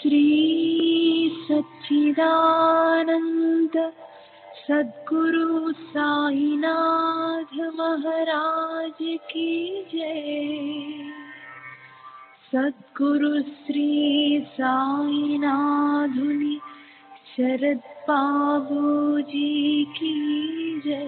श्री सच्चिदानंद सद्गुरु साईनाथ महाराज की जय। सद्गुरु श्री साईनाथुनि शरद बाबूजी की जय।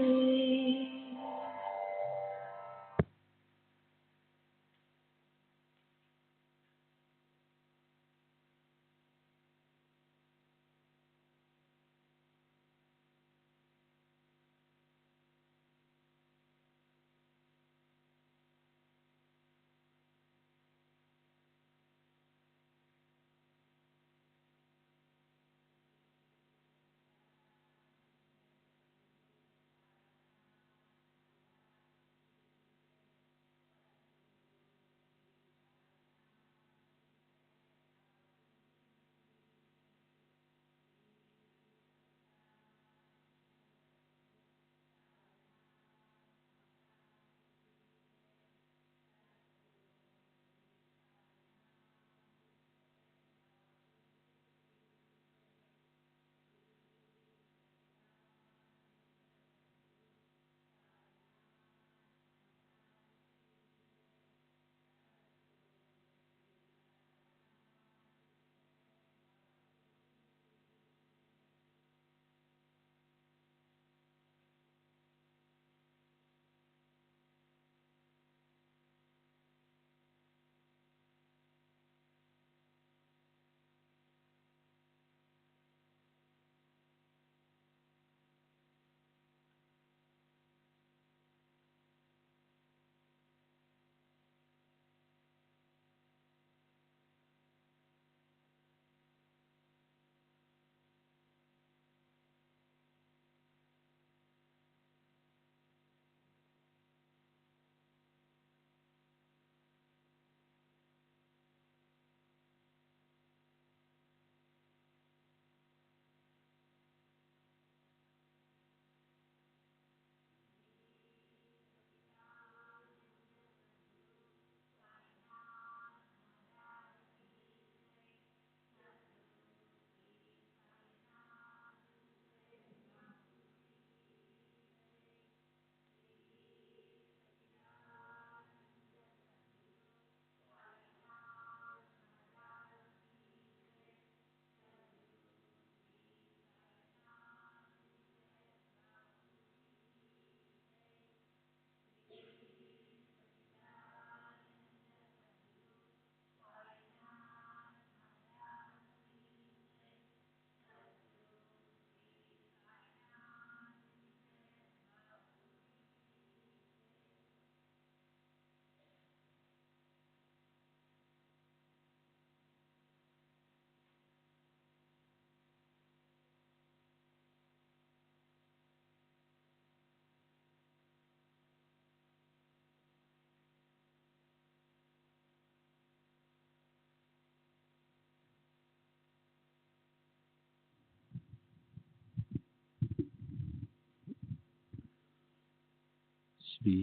श्री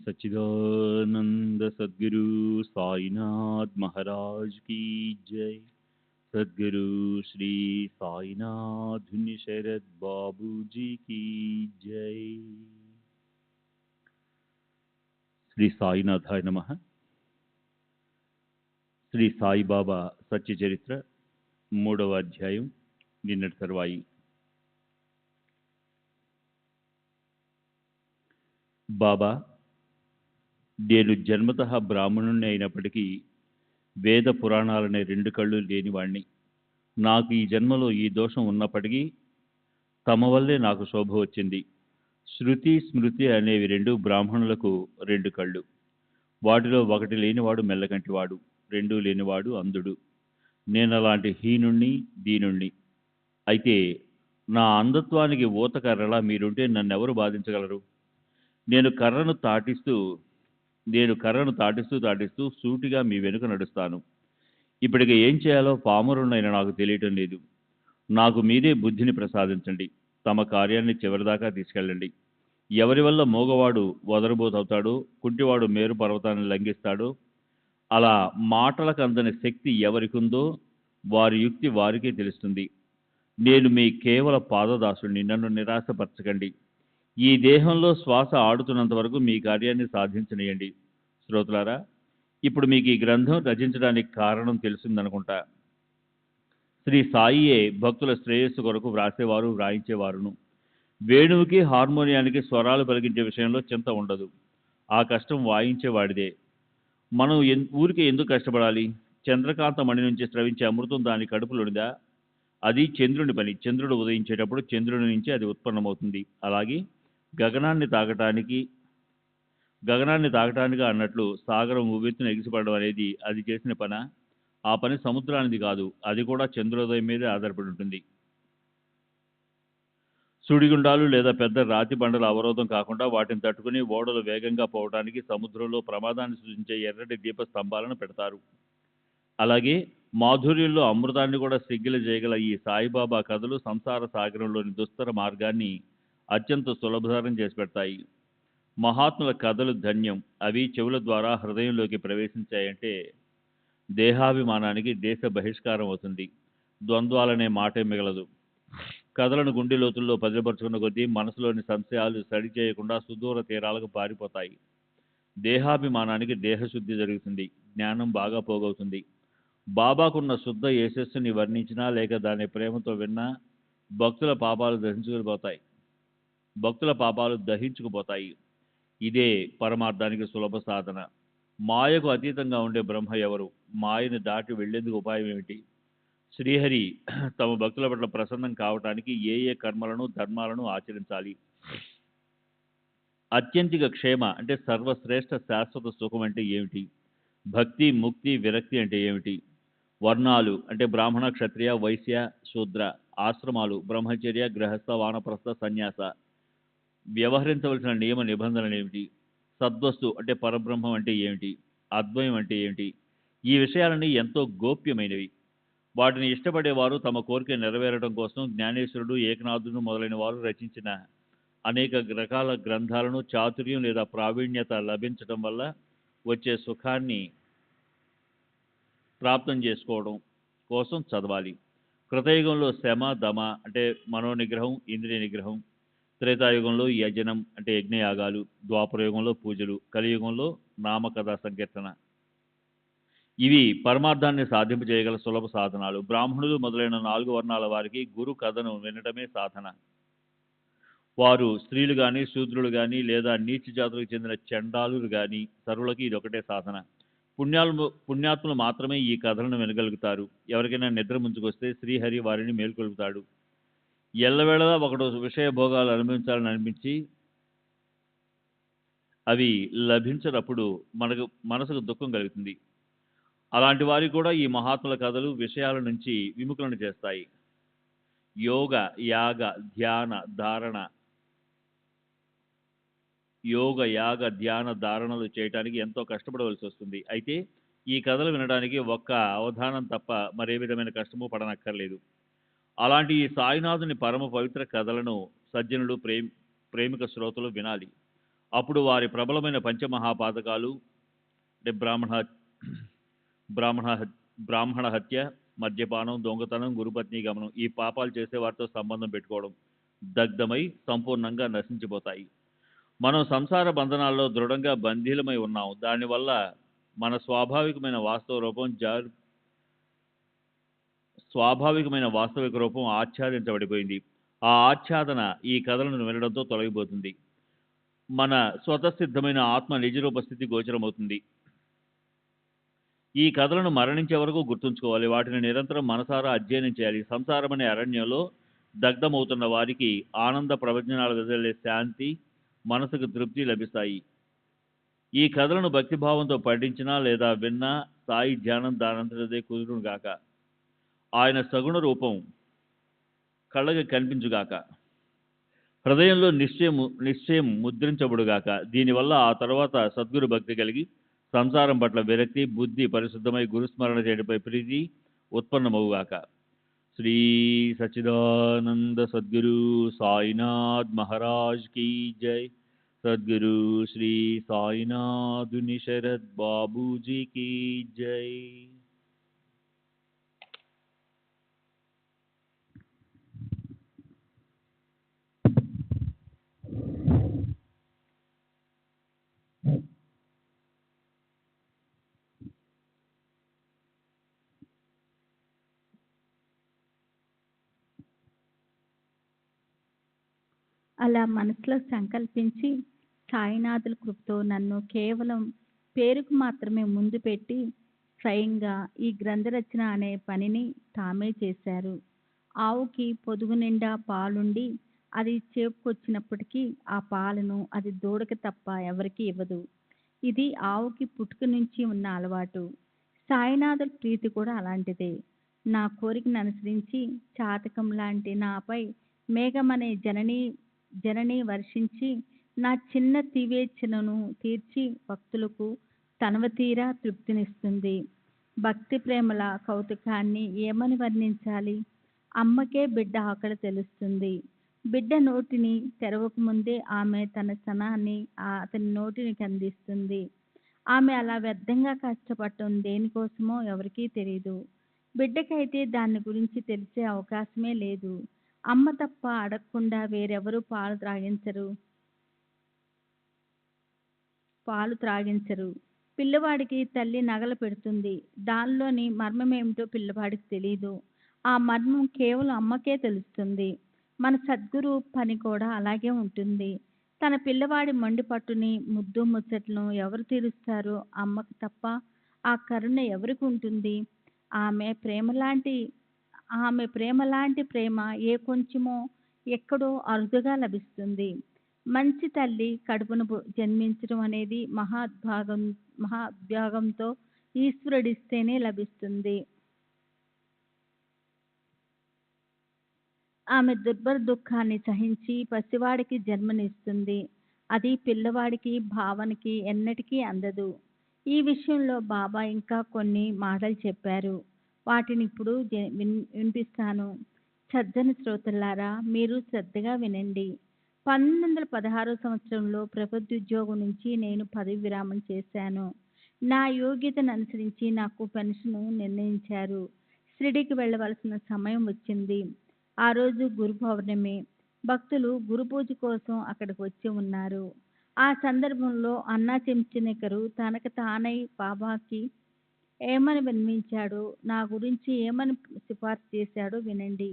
सच्चिदानंद सद्गुरु साईनाथ महाराज की जय। सद्गुरु श्री साईनाथ शरद बाबू जी की जय। శ్రీ సాయినాథాయ నమః. శ్రీ సాయిబాబా సత్య చరిత్ర 3వ అధ్యాయం నిన్నటి తరువాయి. బాబా, నేను జన్మతః బ్రాహ్మణుణ్ణి అయినప్పటికీ వేద పురాణాలనే 2 కళ్ళు లేనివాణ్ణి. నాకు ఈ జన్మలో ఈ దోషం ఉన్నప్పటికీ తమ వల్లే నాకు శోభ వచ్చింది. శృతి స్మృతి అనేవి 2 బ్రాహ్మణులకు 2 కళ్ళు. వాటిలో ఒకటి లేనివాడు మెల్లకంటివాడు, 2 లేనివాడు అంధుడు. నేనలాంటి హీనుణ్ణి, దీనుణ్ణి. అయితే నా అంధత్వానికి ఊతకర్రలా మీరుంటే నన్నెవరు బాధించగలరు? నేను కర్రను తాటిస్తూ సూటిగా మీ వెనుక నడుస్తాను. ఇప్పటికి ఏం చేయాలో పామరుణ్ణైన నాకు తెలియటం లేదు. నాకు మీరే బుద్ధిని ప్రసాదించండి. తమ కార్యాన్ని చివరిదాకా తీసుకెళ్ళండి. ఎవరి వల్ల మోగవాడు వదరబోతవుతాడో, కుంటివాడు మేరు పర్వతాన్ని లంఘిస్తాడో, అలా మాటలకు అందని శక్తి ఎవరికుందో వారి యుక్తి వారికే తెలుస్తుంది. నేను మీ కేవల పాదదాసుని, నన్ను నిరాశపరచకండి. ఈ దేహంలో శ్వాస ఆడుతున్నంత వరకు మీ కార్యాన్ని సాధించనియండి. శ్రోతలారా, ఇప్పుడు మీకు ఈ గ్రంథం రచించడానికి కారణం తెలిసిందనుకుంటా. శ్రీ సాయియే భక్తుల శ్రేయస్సు కొరకు వ్రాసేవారు, వ్రాయించేవారును. వేణువుకి హార్మోనియానికి స్వరాలు పలికించే విషయంలో చింత ఉండదు. ఆ కష్టం వాయించేవాడిదే. మనం ఊరికే ఎందుకు కష్టపడాలి? చంద్రకాంత మణి నుంచి స్రవించే అమృతం దాని కడుపులోనిదా? అది చంద్రుని పని. చంద్రుడు ఉదయించేటప్పుడు చంద్రుని నుంచి అది ఉత్పన్నమవుతుంది. అలాగే గగనాన్ని తాకటానికి అన్నట్లు సాగరం ఉవ్వెత్తున ఎగిసిపడడం అనేది అది చేసిన పనా? ఆ పని సముద్రానిది కాదు. అది కూడా చంద్రోదయం మీదే ఆధారపడి ఉంటుంది. సుడిగుండాలు లేదా పెద్ద రాతి బండల అవరోధం కాకుండా వాటిని తట్టుకుని ఓడలు వేగంగా పోవడానికి సముద్రంలో ప్రమాదాన్ని సూచించే ఎర్రటి దీప స్తంభాలను పెడతారు. అలాగే మాధుర్యంలో అమృతాన్ని కూడా సిగ్గిల చేయగల ఈ సాయిబాబా కథలు సంసార సాగరంలోని దుస్తర మార్గాన్ని అత్యంత సులభతరం చేసి పెడతాయి. మహాత్ముల కథలు ధన్యం. అవి చెవుల ద్వారా హృదయంలోకి ప్రవేశించాయంటే దేహాభిమానానికి దేశ బహిష్కారం అవుతుంది. ద్వంద్వాలనే మాటే మిగలదు. కథలను గుండె లోతుల్లో భద్రపరుచుకున్న కొద్దీ మనసులోని సంశయాలు సడి చేయకుండా సుదూర తీరాలకు పారిపోతాయి. దేహాభిమానానికి దేహశుద్ధి జరుగుతుంది. జ్ఞానం బాగా పోగవుతుంది. బాబాకున్న శుద్ధ యశస్సుని వర్ణించినా లేక దాని ప్రేమతో విన్నా భక్తుల పాపాలు దహించుకుపోతాయి. ఇదే పరమార్థానికి సులభ సాధన. మాయకు అతీతంగా ఉండే బ్రహ్మ ఎవరు? మాయను దాటి వెళ్లేందుకు ఉపాయం ఏమిటి? శ్రీహరి తమ భక్తుల పట్ల ప్రసన్నం కావటానికి ఏ ఏ కర్మలను, ధర్మాలను ఆచరించాలి? అత్యంతిక క్షేమ అంటే సర్వశ్రేష్ఠ శాశ్వత సుఖం అంటే ఏమిటి? భక్తి, ముక్తి, విరక్తి అంటే ఏమిటి? వర్ణాలు అంటే బ్రాహ్మణ, క్షత్రియ, వైశ్య, శూద్ర. ఆశ్రమాలు బ్రహ్మచర్య, గృహస్థ, వానప్రస్థ, సన్యాస. వ్యవహరించవలసిన నియమ నిబంధనలు ఏమిటి? సద్వస్తు అంటే పరబ్రహ్మం అంటే ఏమిటి? అద్వయం అంటే ఏమిటి? ఈ విషయాలన్నీ ఎంతో గోప్యమైనవి. వాటిని ఇష్టపడేవారు తమ కోరిక నెరవేరడం కోసం జ్ఞానేశ్వరుడు, ఏకనాథుడు మొదలైన వారు రచించిన అనేక రకాల గ్రంథాలను చాతుర్యం లేదా ప్రావీణ్యత లభించడం వల్ల వచ్చే సుఖాన్ని ప్రాప్తం చేసుకోవడం కోసం చదవాలి. కృతయుగంలో శమ, దమ అంటే మనోనిగ్రహం, ఇంద్రియ నిగ్రహం. త్రేతాయుగంలో యజనం అంటే యజ్ఞయాగాలు. ద్వాపరయుగంలో పూజలు. కలియుగంలో నామకథా సంకీర్తన. ఇవి పరమార్థాన్ని సాధింపజేయగల సులభ సాధనాలు. బ్రాహ్మణులు మొదలైన 4 వర్ణాల వారికి గురు కథను వినటమే సాధన. వారు స్త్రీలు కానీ, శూద్రులు కానీ, లేదా నీచ జాతులకు చెందిన చండాలులు కానీ, సర్వులకి ఇది ఒకటే సాధన. పుణ్యాత్ములు మాత్రమే ఈ కథలను వినగలుగుతారు. ఎవరికైనా నిద్ర ముంచుకొస్తే శ్రీహరి వారిని మేల్కొల్పుతాడు. ఎల్లవేళలా ఒకడు విషయ భోగాలు అనుభవించాలని అనిపించి అవి లభించినప్పుడు మనసుకు దుఃఖం కలుగుతుంది. అలాంటి వారికి కూడా ఈ మహాత్ముల కథలు విషయాల నుంచి విముఖులను చేస్తాయి. యోగ, యాగ, ధ్యానాలు చేయటానికి ఎంతో కష్టపడవలసి వస్తుంది. అయితే ఈ కథలు వినడానికి ఒక్క అవధానం తప్ప మరే విధమైన కష్టము పడనక్కర్లేదు. అలాంటి ఈ సాయినాథుని పరమ పవిత్ర కథలను సజ్జనులు, ప్రేమిక శ్రోతలు వినాలి. అప్పుడు వారి ప్రబలమైన పంచమహాపాతకాలు అంటే బ్రాహ్మణ హత్య, మద్యపానం, దొంగతనం, గురుపత్ని గమనం, ఈ పాపాలు చేసే వారితో సంబంధం పెట్టుకోవడం దగ్ధమై సంపూర్ణంగా నశించిపోతాయి. మనం సంసార బంధనాల్లో దృఢంగా బంధీలమై ఉన్నాం. దానివల్ల మన స్వాభావికమైన వాస్తవిక రూపం ఆచ్ఛాదించబడిపోయింది. ఆ ఆచ్ఛాదన ఈ కథలను వినడంతో తొలగిపోతుంది. మన స్వతసిద్ధమైన ఆత్మ నిజరూప స్థితి గోచరమవుతుంది. ఈ కథలను మరణించే వరకు గుర్తుంచుకోవాలి. వాటిని నిరంతరం మనసారా అధ్యయనం చేయాలి. సంసారం అనే అరణ్యంలో దగ్ధమవుతున్న వారికి ఆనంద ప్రవచనాలు వెదజల్లే శాంతి, మనసుకు తృప్తి లభిస్తాయి. ఈ కథలను భక్తిభావంతో పఠించినా లేదా విన్నా సాయి ధ్యానం దానంతటదే కుదురుగాక. ఆయన సగుణ రూపం కళ్ళకి కనిపించుగాక. హృదయంలో నిశ్చయం ముద్రించబడుగాక. దీనివల్ల ఆ తర్వాత సద్గురు భక్తి కలిగి సంసారం పట్ల విరక్తి, బుద్ధి పరిశుద్ధమై గురుస్మరణ చేయడంపై ప్రీతి ఉత్పన్నమవుగాక. శ్రీ సచ్చిదానంద సద్గురు సాయినాథ్ మహారాజ్ కీ జై. సద్గురు శ్రీ సాయినాథుని శరత్ బాబూజీ కీ జై. అలా మనసులో సంకల్పించి సాయినాథుల కృపతో నన్ను కేవలం పేరుకు మాత్రమే ముందు పెట్టి స్వయంగా ఈ గ్రంథ రచన అనే పనిని తామే చేశారు. ఆవుకి పొదుగు నిండా పాలుండి అది చేపుకొచ్చినప్పటికీ ఆ పాలను అది దూడకి తప్ప ఎవరికీ ఇవ్వదు. ఇది ఆవుకి పుట్టుక నుంచి ఉన్న అలవాటు. సాయినాథుల ప్రీతి కూడా అలాంటిదే. నా కోరికను అనుసరించి చాతకం లాంటి నాపై మేఘమనే జనని వర్షించి నా చిన్న తీవేచ్ఛను తీర్చి భక్తులకు తనవతీరా తృప్తినిస్తుంది. భక్తి ప్రేమల కౌతుకాన్ని ఏమని వర్ణించాలి? అమ్మకే బిడ్డ ఆకలి తెలుస్తుంది. బిడ్డ నోటిని తెరవకముందే ఆమె తన స్తనాన్ని అతని నోటికి అందిస్తుంది. ఆమె అలా వ్యర్థంగా కష్టపడటం దేనికోసమో ఎవరికీ తెలీదు. బిడ్డకైతే దాని గురించి తెలిసే అవకాశమే లేదు. అమ్మ తప్ప అడగకుండా వేరెవరూ పాలు త్రాగించరు. పిల్లవాడికి తల్లి నగలు పెడుతుంది. దానిలోని మర్మమేమిటో పిల్లవాడికి తెలీదు. ఆ మర్మం కేవలం అమ్మకే తెలుస్తుంది. మన సద్గురు పని కూడా అలాగే ఉంటుంది. తన పిల్లవాడి మొండి పట్టుని, ముద్దు ముచ్చట్లను ఎవరు తీరుస్తారో అమ్మకు తప్ప ఆ కరుణ ఎవరికి ఉంటుంది? ఆమె ప్రేమలాంటి ప్రేమ ఏ కొంచెమో ఎక్కడో అరుదుగా లభిస్తుంది. మంచి తల్లి కడుపున జన్మించడం అనేది మహాద్భాగంతో ఈశ్వరుడిస్తేనే లభిస్తుంది. ఆమె దుర్భర దుఃఖాన్ని సహించి పసివాడికి జన్మనిస్తుంది. అది పిల్లవాడికి భావనకి ఎన్నటికీ అందదు. ఈ విషయంలో బాబా ఇంకా కొన్ని మాటలు చెప్పారు. వాటిని ఇప్పుడు వినిపిస్తాను. సజ్జన శ్రోతలారా, మీరు శ్రద్ధగా వినండి. 1916 సంవత్సరంలో ప్రభుత్వోద్యోగం నుంచి నేను పదవి విరామం చేశాను. నా యోగ్యతను అనుసరించి నాకు పెన్షన్ నిర్ణయించారు. షిరిడీకి వెళ్ళవలసిన సమయం వచ్చింది. ఆ రోజు గురు పౌర్ణమి. భక్తులు గురు పూజ కోసం అక్కడికి వచ్చి ఉన్నారు. ఆ సందర్భంలో అన్నా చెంచనేకరు తనకు తానై బాబాకి ఏమని విన్నవించాడో, నా గురించి ఏమని సిఫార్సు చేశాడో వినండి.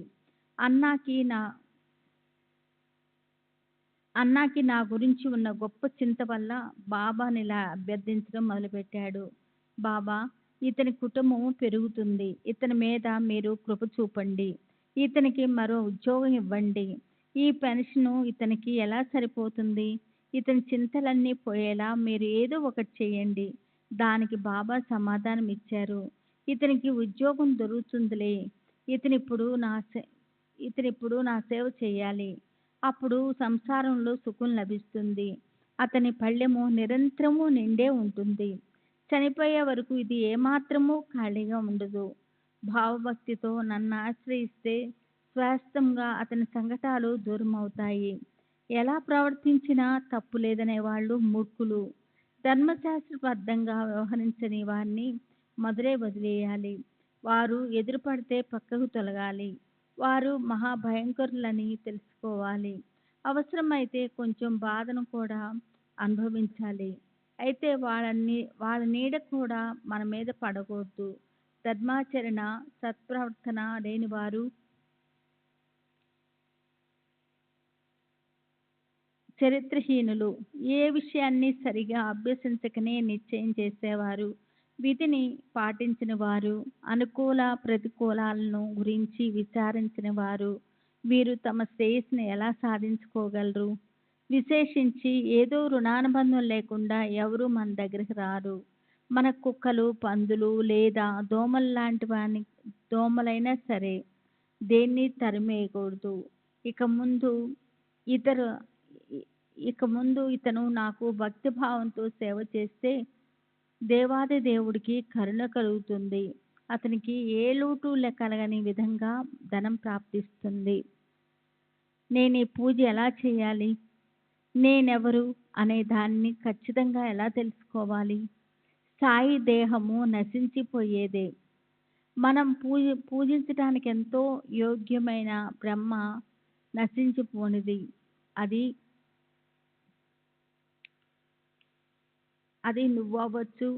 అన్నాకి నా గురించి ఉన్న గొప్ప చింత వల్ల బాబాని ఇలా అభ్యర్థించడం మొదలుపెట్టాడు. బాబా, ఇతని కుటుంబం పెరుగుతుంది. ఇతని మీద మీరు కృప చూపండి. ఇతనికి మరో ఉద్యోగం ఇవ్వండి. ఈ పెన్షను ఇతనికి ఎలా సరిపోతుంది? ఇతని చింతలన్నీ పోయేలా మీరు ఏదో ఒకటి చేయండి. దానికి బాబా సమాధానం ఇచ్చారు. ఇతనికి ఉద్యోగం దొరుకుతుందిలే. ఇతనిప్పుడు నా సేవ చేయాలి. అప్పుడు సంసారంలో సుఖం లభిస్తుంది. అతని పళ్ళెము నిరంతరము నిండే ఉంటుంది. చనిపోయే వరకు ఇది ఏమాత్రమూ ఖాళీగా ఉండదు. భావభక్తితో నన్ను ఆశ్రయిస్తే స్వాస్థంగా అతని సంకటాలు దూరమవుతాయి. ఎలా ప్రవర్తించినా తప్పు లేదనే వాళ్ళు మూర్ఖులు. ధర్మశాస్త్రబద్ధంగా వ్యవహరించని వారిని మొదలే వదిలేయాలి. వారు ఎదురుపడితే పక్కకు తొలగాలి. వారు మహాభయంకరులని తెలుసుకోవాలి. అవసరమైతే కొంచెం బాధను కూడా అనుభవించాలి. అయితే వాళ్ళ నీడ కూడా మన మీద పడకూడదు. ధర్మాచరణ, సత్ప్రవర్తన లేనివారు చరిత్రహీనులు. ఏ విషయాన్ని సరిగా అభ్యసించకనే నిశ్చయం చేసేవారు, విధిని పాటించిన వారు, అనుకూల ప్రతికూలాలను గురించి విచారించిన వారు, వీరు తమ శ్రేయస్సును ఎలా సాధించుకోగలరు? విశేషించి ఏదో రుణానుబంధం లేకుండా ఎవరూ మన దగ్గరికి రారు. మన కుక్కలు, పందులు లేదా దోమలైనా సరే దేన్ని తరిమేయకూడదు. ఇక ముందు ఇతను నాకు భక్తిభావంతో సేవ చేస్తే దేవాది దేవుడికి కరుణ కలుగుతుంది. అతనికి ఏ లోటు కలగని విధంగా ధనం ప్రాప్తిస్తుంది. నేను ఈ పూజ ఎలా చేయాలి? నేనెవరు అనే దాన్ని ఖచ్చితంగా ఎలా తెలుసుకోవాలి? సాయి దేహము నశించిపోయేదే. మనం పూజించటానికి ఎంతో యోగ్యమైన బ్రహ్మ నశించిపోనిది. అది నువ్వవచ్చు.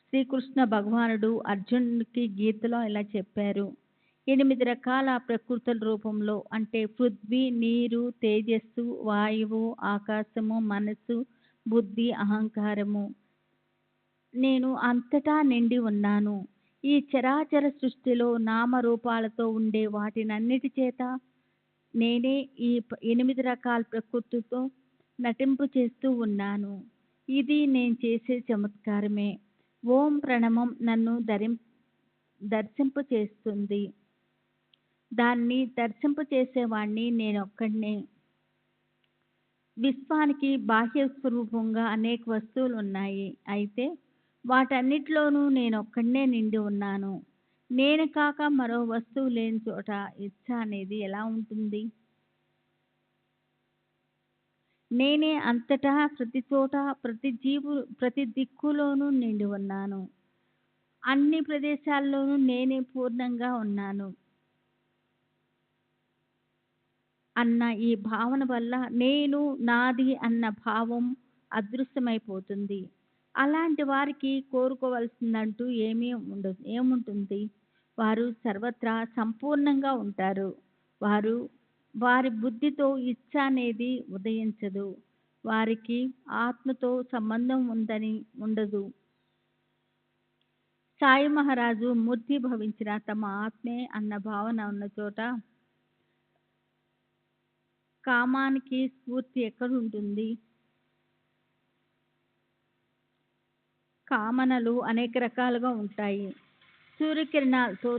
శ్రీకృష్ణ భగవానుడు అర్జునుడికి గీతలో ఇలా చెప్పారు. 8 రకాల ప్రకృతుల రూపంలో అంటే పృథ్వీ, నీరు, తేజస్సు, వాయువు, ఆకాశము, మనస్సు, బుద్ధి, అహంకారము. నేను అంతటా నిండి ఉన్నాను. ఈ చరాచర సృష్టిలో నామరూపాలతో ఉండే వాటినన్నిటి చేత నేనే ఈ 8 రకాల ప్రకృతితో నటింపు చేస్తూ ఉన్నాను. ఇది నేను చేసే చమత్కారమే. ఓం ప్రణవం నన్ను దర్శింప చేస్తుంది. దాన్ని దర్శింపచేసేవాణ్ణి నేనొక్కడినే. విశ్వానికి బాహ్య స్వరూపంగా అనేక వస్తువులు ఉన్నాయి. అయితే వాటన్నిటిలోనూ నేనొక్కడినే నిండి ఉన్నాను. నేను కాక మరో వస్తువు లేని చోట ఇచ్ఛ అనేది ఎలా ఉంటుంది? నేనే అంతటా, ప్రతి చోట, ప్రతి దిక్కులోనూ నిండి ఉన్నాను. అన్ని ప్రదేశాల్లోనూ నేనే పూర్ణంగా ఉన్నాను అన్న ఈ భావన వల్ల నేను, నాది అన్న భావం అదృశ్యమైపోతుంది. అలాంటి వారికి కోరుకోవలసిందంటూ ఏముంటుంది? వారు సర్వత్రా సంపూర్ణంగా ఉంటారు. వారి బుద్ధితో ఇచ్ఛ అనేది ఉదయించదు. వారికి ఆత్మతో సంబంధం ఉండదు. సాయి మహారాజు మూర్తి భవించిన తమ ఆత్మే అన్న భావన ఉన్న చోట కామానికి స్ఫూర్తి ఎక్కడుంటుంది? కామనలు అనేక రకాలుగా ఉంటాయి. సూర్యకిరణాలతో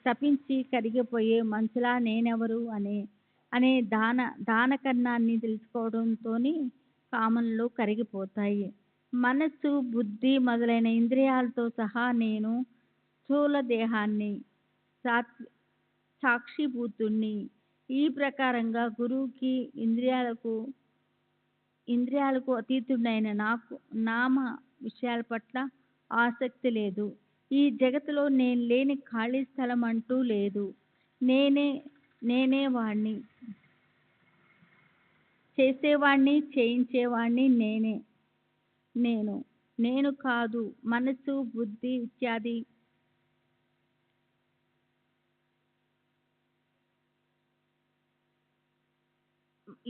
తపించి కరిగిపోయే మంచులా నేనెవరు అనే దానకన్నాన్ని తెలుసుకోవడంతోని కామనలు కరిగిపోతాయి. మనస్సు, బుద్ధి మొదలైన ఇంద్రియాలతో సహా నేను స్థూల దేహాన్ని, సాక్షిభూతుణ్ణి. ఈ ప్రకారంగా గురువుకి ఇంద్రియాలకు అతీతుడైన నాకు నామ విషయాల పట్ల ఆసక్తి లేదు. ఈ జగత్తులో నేను లేని ఖాళీ స్థలం అంటూ లేదు. నేనే వాణ్ణి, చేసేవాణ్ణి, చేయించేవాణ్ణి నేను కాదు. మనసు, బుద్ధి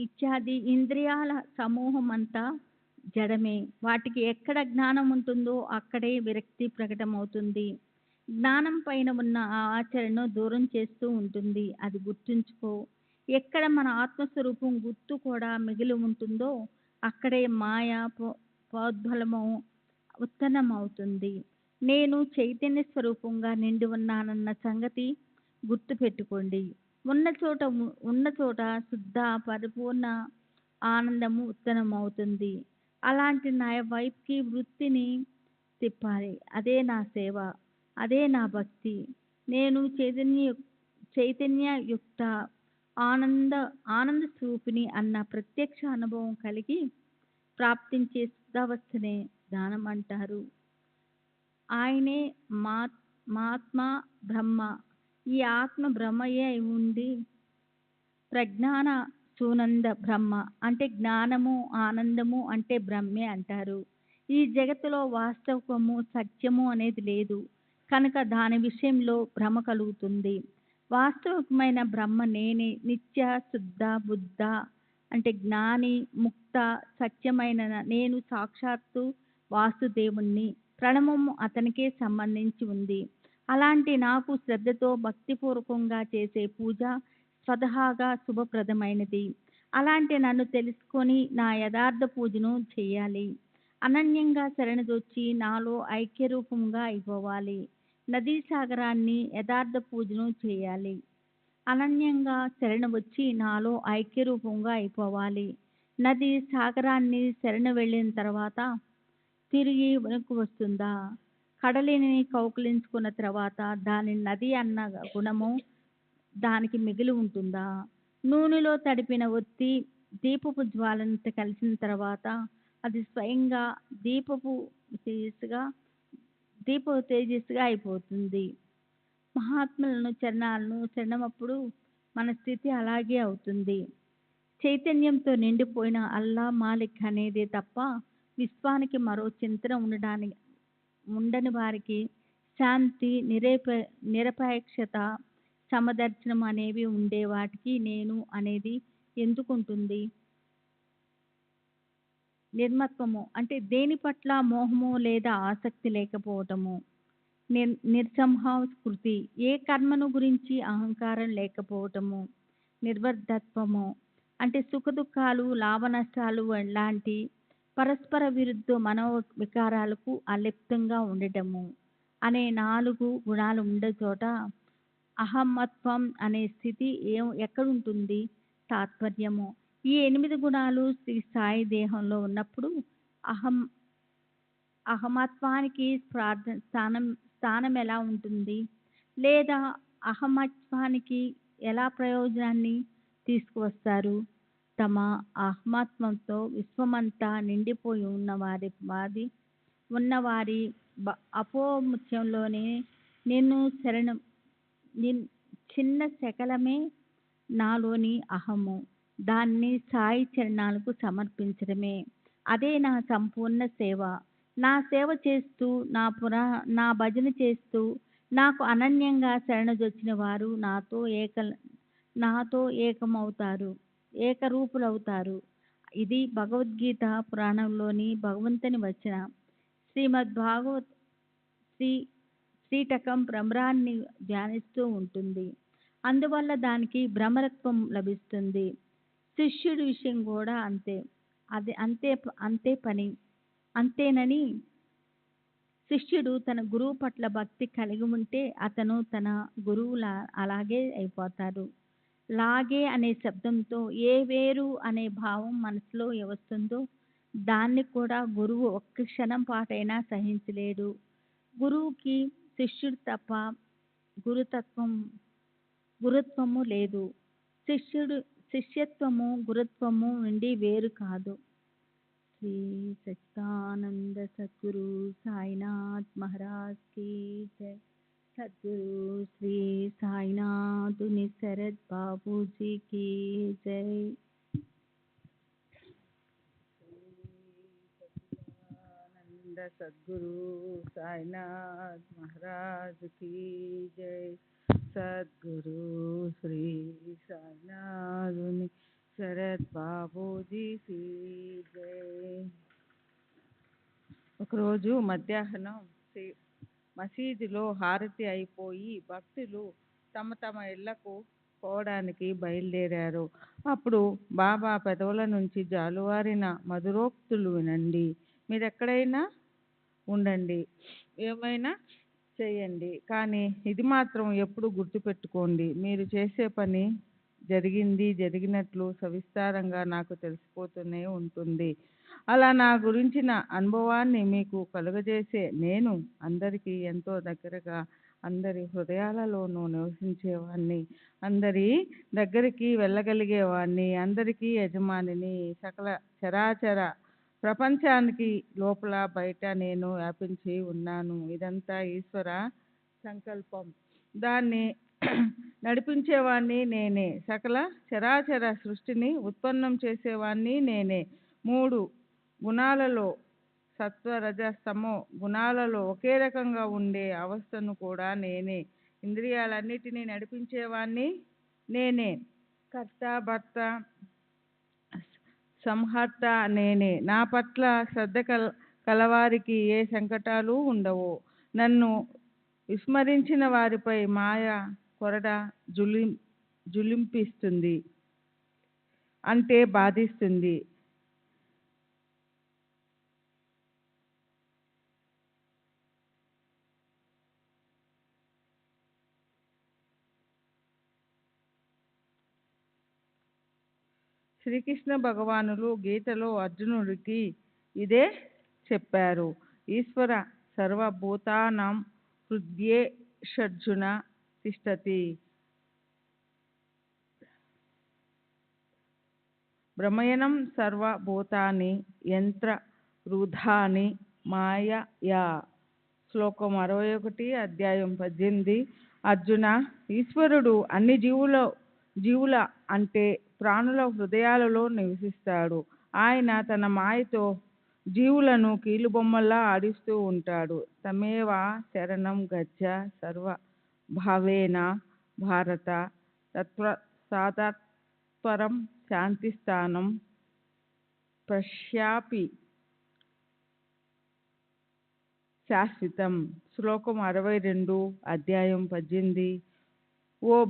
ఇత్యాది ఇంద్రియాల సమూహం అంతా జడమే. వాటికి ఎక్కడ జ్ఞానం ఉంటుందో అక్కడే విరక్తి ప్రకటమవుతుంది. జ్ఞానం పైన ఉన్న ఆ ఆచరణను దూరం చేస్తూ ఉంటుంది. అది గుర్తుంచుకో. ఎక్కడ మన ఆత్మస్వరూపం గుర్తు కూడా మిగిలి ఉంటుందో అక్కడే మాయ ప్రోద్బలము ఉత్పన్నమవుతుంది. నేను చైతన్య స్వరూపంగా నిండి ఉన్నానన్న సంగతి గుర్తు పెట్టుకోండి. ఉన్న చోట శుద్ధ పరిపూర్ణ ఆనందము ఉత్పన్నమవుతుంది. అలాంటి నా వైపుకి వృత్తిని తిప్పాలి. అదే నా సేవ, అదే నా భక్తి. నేను చైతన్యయుక్త ఆనంద స్వరూపిణి అన్న ప్రత్యక్ష అనుభవం కలిగి ప్రాప్తించే శుద్ధావస్థనే జ్ఞానం అంటారు. ఆయనే మాత్మ బ్రహ్మ. ఈ ఆత్మ బ్రహ్మయే అయి ఉండి ప్రజ్ఞాన సునంద బ్రహ్మ అంటే జ్ఞానము, ఆనందము అంటే బ్రహ్మే అంటారు. ఈ జగత్తులో వాస్తవము, సత్యము అనేది లేదు కనుక దాని విషయంలో భ్రమ కలుగుతుంది. వాస్తవికమైన బ్రహ్మ నేనే. నిత్య, శుద్ధ, బుద్ధ అంటే జ్ఞాని, ముక్త, సత్యమైన నేను సాక్షాత్తు వాసుదేవుణ్ణి. ప్రణవము అతనికే సంబంధించి ఉంది. అలాంటి నాకు శ్రద్ధతో భక్తిపూర్వకంగా చేసే పూజ స్వతహాగా శుభప్రదమైనది. అలాంటి నన్ను తెలుసుకొని నా యథార్థ పూజను చేయాలి. అనన్యంగా శరణుజొచ్చి నాలో ఐక్యరూపంగా అయిపోవాలి. నదీ సాగరాన్ని యథార్థ పూజను చేయాలి. అనన్యంగా శరణు వచ్చి నాలో ఐక్యరూపంగా అయిపోవాలి. నది సాగరాన్ని శరణు వెళ్ళిన తర్వాత తిరిగి వెనక్కు వస్తుందా? కడలిని కౌగిలించుకున్న తర్వాత దాని నది అన్న గుణము దానికి మిగిలి ఉంటుందా? నూనెలో తడిపిన ఒత్తి దీపపు జ్వాలంత కలిసిన తర్వాత అది స్వయంగా దీపపు తేజస్సుగా అయిపోతుంది. మహాత్ములను చరణమప్పుడు మన స్థితి అలాగే అవుతుంది. చైతన్యంతో నిండిపోయిన అల్లా మాలిక్ అనేదే తప్ప విశ్వానికి మరో చింతన ఉండని వారికి శాంతి, నిరపేక్షత, సమదర్శనం అనేవి ఉండే వాటికి నేను అనేది ఎందుకుంటుంది? నిర్మత్వము అంటే దేని పట్ల మోహము లేదా ఆసక్తి లేకపోవటము. నిర్సంహాస్కృతి, ఏ కర్మను గురించి అహంకారం లేకపోవటము. నిర్వర్ధత్వము అంటే సుఖదుఖాలు, లాభ నష్టాలు లాంటి పరస్పర విరుద్ధ మనోవికారాలకు అలిప్తంగా ఉండటము అనే 4 గుణాలు ఉండే చోట అహమత్వం అనే స్థితి ఎక్కడుంటుంది? తాత్పర్యము, ఈ 8 గుణాలు శ్రీ సాయి దేహంలో ఉన్నప్పుడు అహమత్వానికి స్థానం ఎలా ఉంటుంది? లేదా అహమత్వానికి ఎలా ప్రయోజనాన్ని తీసుకువస్తారు? తమ అహమత్వంతో విశ్వమంతా నిండిపోయి ఉన్నవారి అపోముత్యంలోనే చిన్న శకలమే నాలోని అహము. దాన్ని సాయి చరణాలకు సమర్పించడమే. అదే నా సంపూర్ణ సేవ. నా సేవ చేస్తూ, నా భజన చేస్తూ, నాకు అనన్యంగా శరణజొచ్చిన వారు నాతో ఏకరూపులవుతారు. ఇది భగవద్గీత పురాణంలోని భగవంతుని వచన. శ్రీమద్భాగవత్ శ్రీటకం భ్రమరాన్ని ధ్యానిస్తూ ఉంటుంది. అందువల్ల దానికి భ్రమరత్వం లభిస్తుంది. శిష్యుడి విషయం కూడా అంతే. అది అంతేనని శిష్యుడు తన గురువు పట్ల భక్తి కలిగి ఉంటే అతను తన గురువులా అలాగే అయిపోతారు. లాగే అనే శబ్దంతో ఏ వేరు అనే భావం మనసులో వస్తుందో దాన్ని కూడా గురువు ఒక్క క్షణం పాటైనా సహించలేడు. గురువుకి శిష్యుడు తప్ప గురుత్వము లేదు. శిష్యత్వము గురుత్వము నుండి వేరు కాదు. శ్రీ సచ్చిదానంద సద్గురు సాయినాథ్ మహారాజ్ కీ జై. సద్గురు శ్రీ సాయినాథుని శరత్ బాబూజీ కీ జై. సచ్చిదానంద సద్గురు సాయినాథ్ మహారాజ్ కీ జై. సద్గురు శ్రీ సాయినాథుని శరత్ బాబూజీ కీ జై. ఒకరోజు మధ్యాహ్నం మసీదులో హారతి అయిపోయి భక్తులు తమ తమ ఇళ్లకు పోవడానికి బయలుదేరారు. అప్పుడు బాబా పెదవుల నుంచి జాలువారిన మధురోక్తులు వినండి. మీరెక్కడైనా ఉండండి, ఏమైనా చేయండి, కానీ ఇది మాత్రం ఎప్పుడు గుర్తుపెట్టుకోండి, మీరు చేసే పని జరిగినట్లు సవిస్తారంగా నాకు తెలిసిపోతూనే ఉంటుంది. అలా నా గురించిన అనుభవాన్ని మీకు కలుగజేసే నేను అందరికీ ఎంతో దగ్గరగా, అందరి హృదయాలలోనూ నివసించేవాణ్ణి, అందరి దగ్గరికి వెళ్ళగలిగేవాణ్ణి, అందరికీ యజమానిని. సకల చరాచర ప్రపంచానికి లోపల బయట నేను వ్యాపించి ఉన్నాను. ఇదంతా ఈశ్వర సంకల్పం. దాన్ని నడిపించేవాణ్ణి నేనే. సకల చరాచర సృష్టిని ఉత్పన్నం చేసేవాణ్ణి నేనే. 3 గుణాలలో, సత్వ రజ తమో గుణాలలో ఒకే రకంగా ఉండే అవస్థను కూడా నేనే. ఇంద్రియాలన్నిటినీ నడిపించేవాణ్ణి నేనే. కర్త, భర్త, సంహర్త నేనే. నా పట్ల శ్రద్ధ కలవారికి ఏ సంకటాలు ఉండవు. నన్ను విస్మరించిన వారిపై మాయ కొరడ జులింపిస్తుంది, అంటే బాధిస్తుంది. శ్రీకృష్ణ భగవానులు గీతలో అర్జునుడికి ఇదే చెప్పారు. ఈశ్వర సర్వభూతానాం హృద్యేషర్జున తిష్టతి. భ్రమయనం సర్వభూతాని యంత్రరూధాని మాయయా. శ్లోకం 61, అధ్యాయం 18. అర్జున, ఈశ్వరుడు అన్ని జీవుల అంటే ప్రాణుల హృదయాలలో నివసిస్తాడు. ఆయన తన మాయతో జీవులను కీలుబొమ్మల్లా ఆడిస్తూ ఉంటాడు. తమేవ శరణం గచ్చ సర్వ భావేన భారత సాతత్పరం శాంతిస్థానం పశ్యాపి శాశ్వతం. శ్లోకం 62, అధ్యాయం 18. ఓ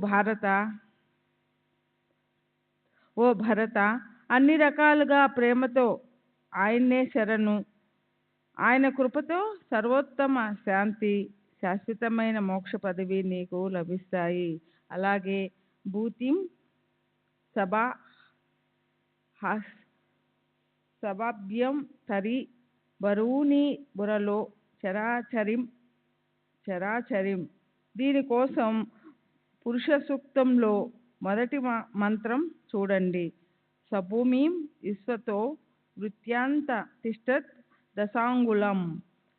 భరత, అన్ని రకాలుగా ప్రేమతో ఆయన్నే శరణు. ఆయన కృపతో సర్వోత్తమ శాంతి, శాశ్వతమైన మోక్ష పదవి నీకు లభిస్తాయి. అలాగే భూతిం సభాభ్యం తరి బరువుని బురలో చరాచరిం. దీనికోసం పురుష సూక్తంలో మొదటి మంత్రం చూడండి. సభూమిం విశ్వతో వృత్యాంత తిష్టత్ దశాంగులం.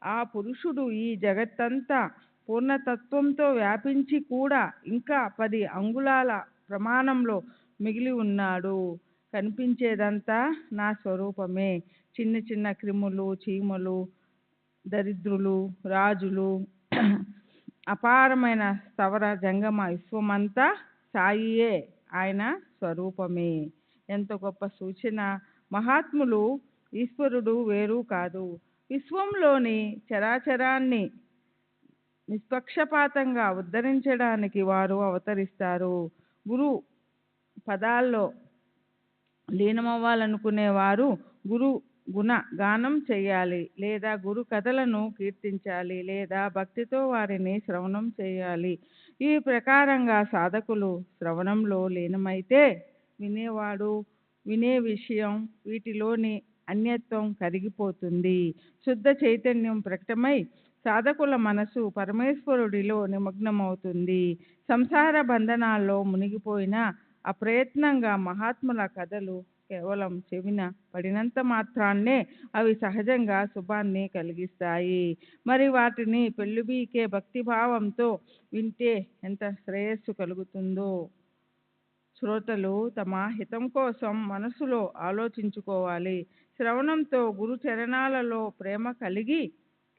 ఆ పురుషుడు ఈ జగత్తంతా పూర్ణతత్వంతో వ్యాపించి కూడా ఇంకా 10 అంగుళాల ప్రమాణంలో మిగిలి ఉన్నాడు. కనిపించేదంతా నా స్వరూపమే. చిన్న చిన్న క్రిములు, చీమలు, దరిద్రులు, రాజులు, అపారమైన స్థవర జంగమ విశ్వమంతా సాయియే, ఆయన స్వరూపమే. ఎంత గొప్ప సూచన! మహాత్ములు ఈశ్వరుడు వేరు కాదు. విశ్వంలోని చరాచరాన్ని నిష్పక్షపాతంగా ఉద్ధరించడానికి వారు అవతరిస్తారు. గురు పదాల్లో లీనమవ్వాలనుకునేవారు గురు గుణ గానం చేయాలి, లేదా గురు కథలను కీర్తించాలి, లేదా భక్తితో వారిని శ్రవణం చేయాలి. ఈ ప్రకారంగా సాధకులు శ్రవణంలో లీనమైతే వినేవాడు, వినే విషయం, వీటిలోని అన్యత్వం కరిగిపోతుంది. శుద్ధ చైతన్యం ప్రకటమై సాధకుల మనసు పరమేశ్వరుడిలో నిమగ్నమవుతుంది. సంసార బంధనాల్లో మునిగిపోయిన అప్రయత్నంగా మహాత్ముల కథలు కేవలం చెవిన పడినంత మాత్రాన్నే అవి సహజంగా శుభాన్ని కలిగిస్తాయి. మరి వాటిని పెళ్ళుబీకే భక్తిభావంతో వింటే ఎంత శ్రేయస్సు కలుగుతుందో శ్రోతలు తమ హితం కోసం మనసులో ఆలోచించుకోవాలి. శ్రవణంతో గురు చరణాలలో ప్రేమ కలిగి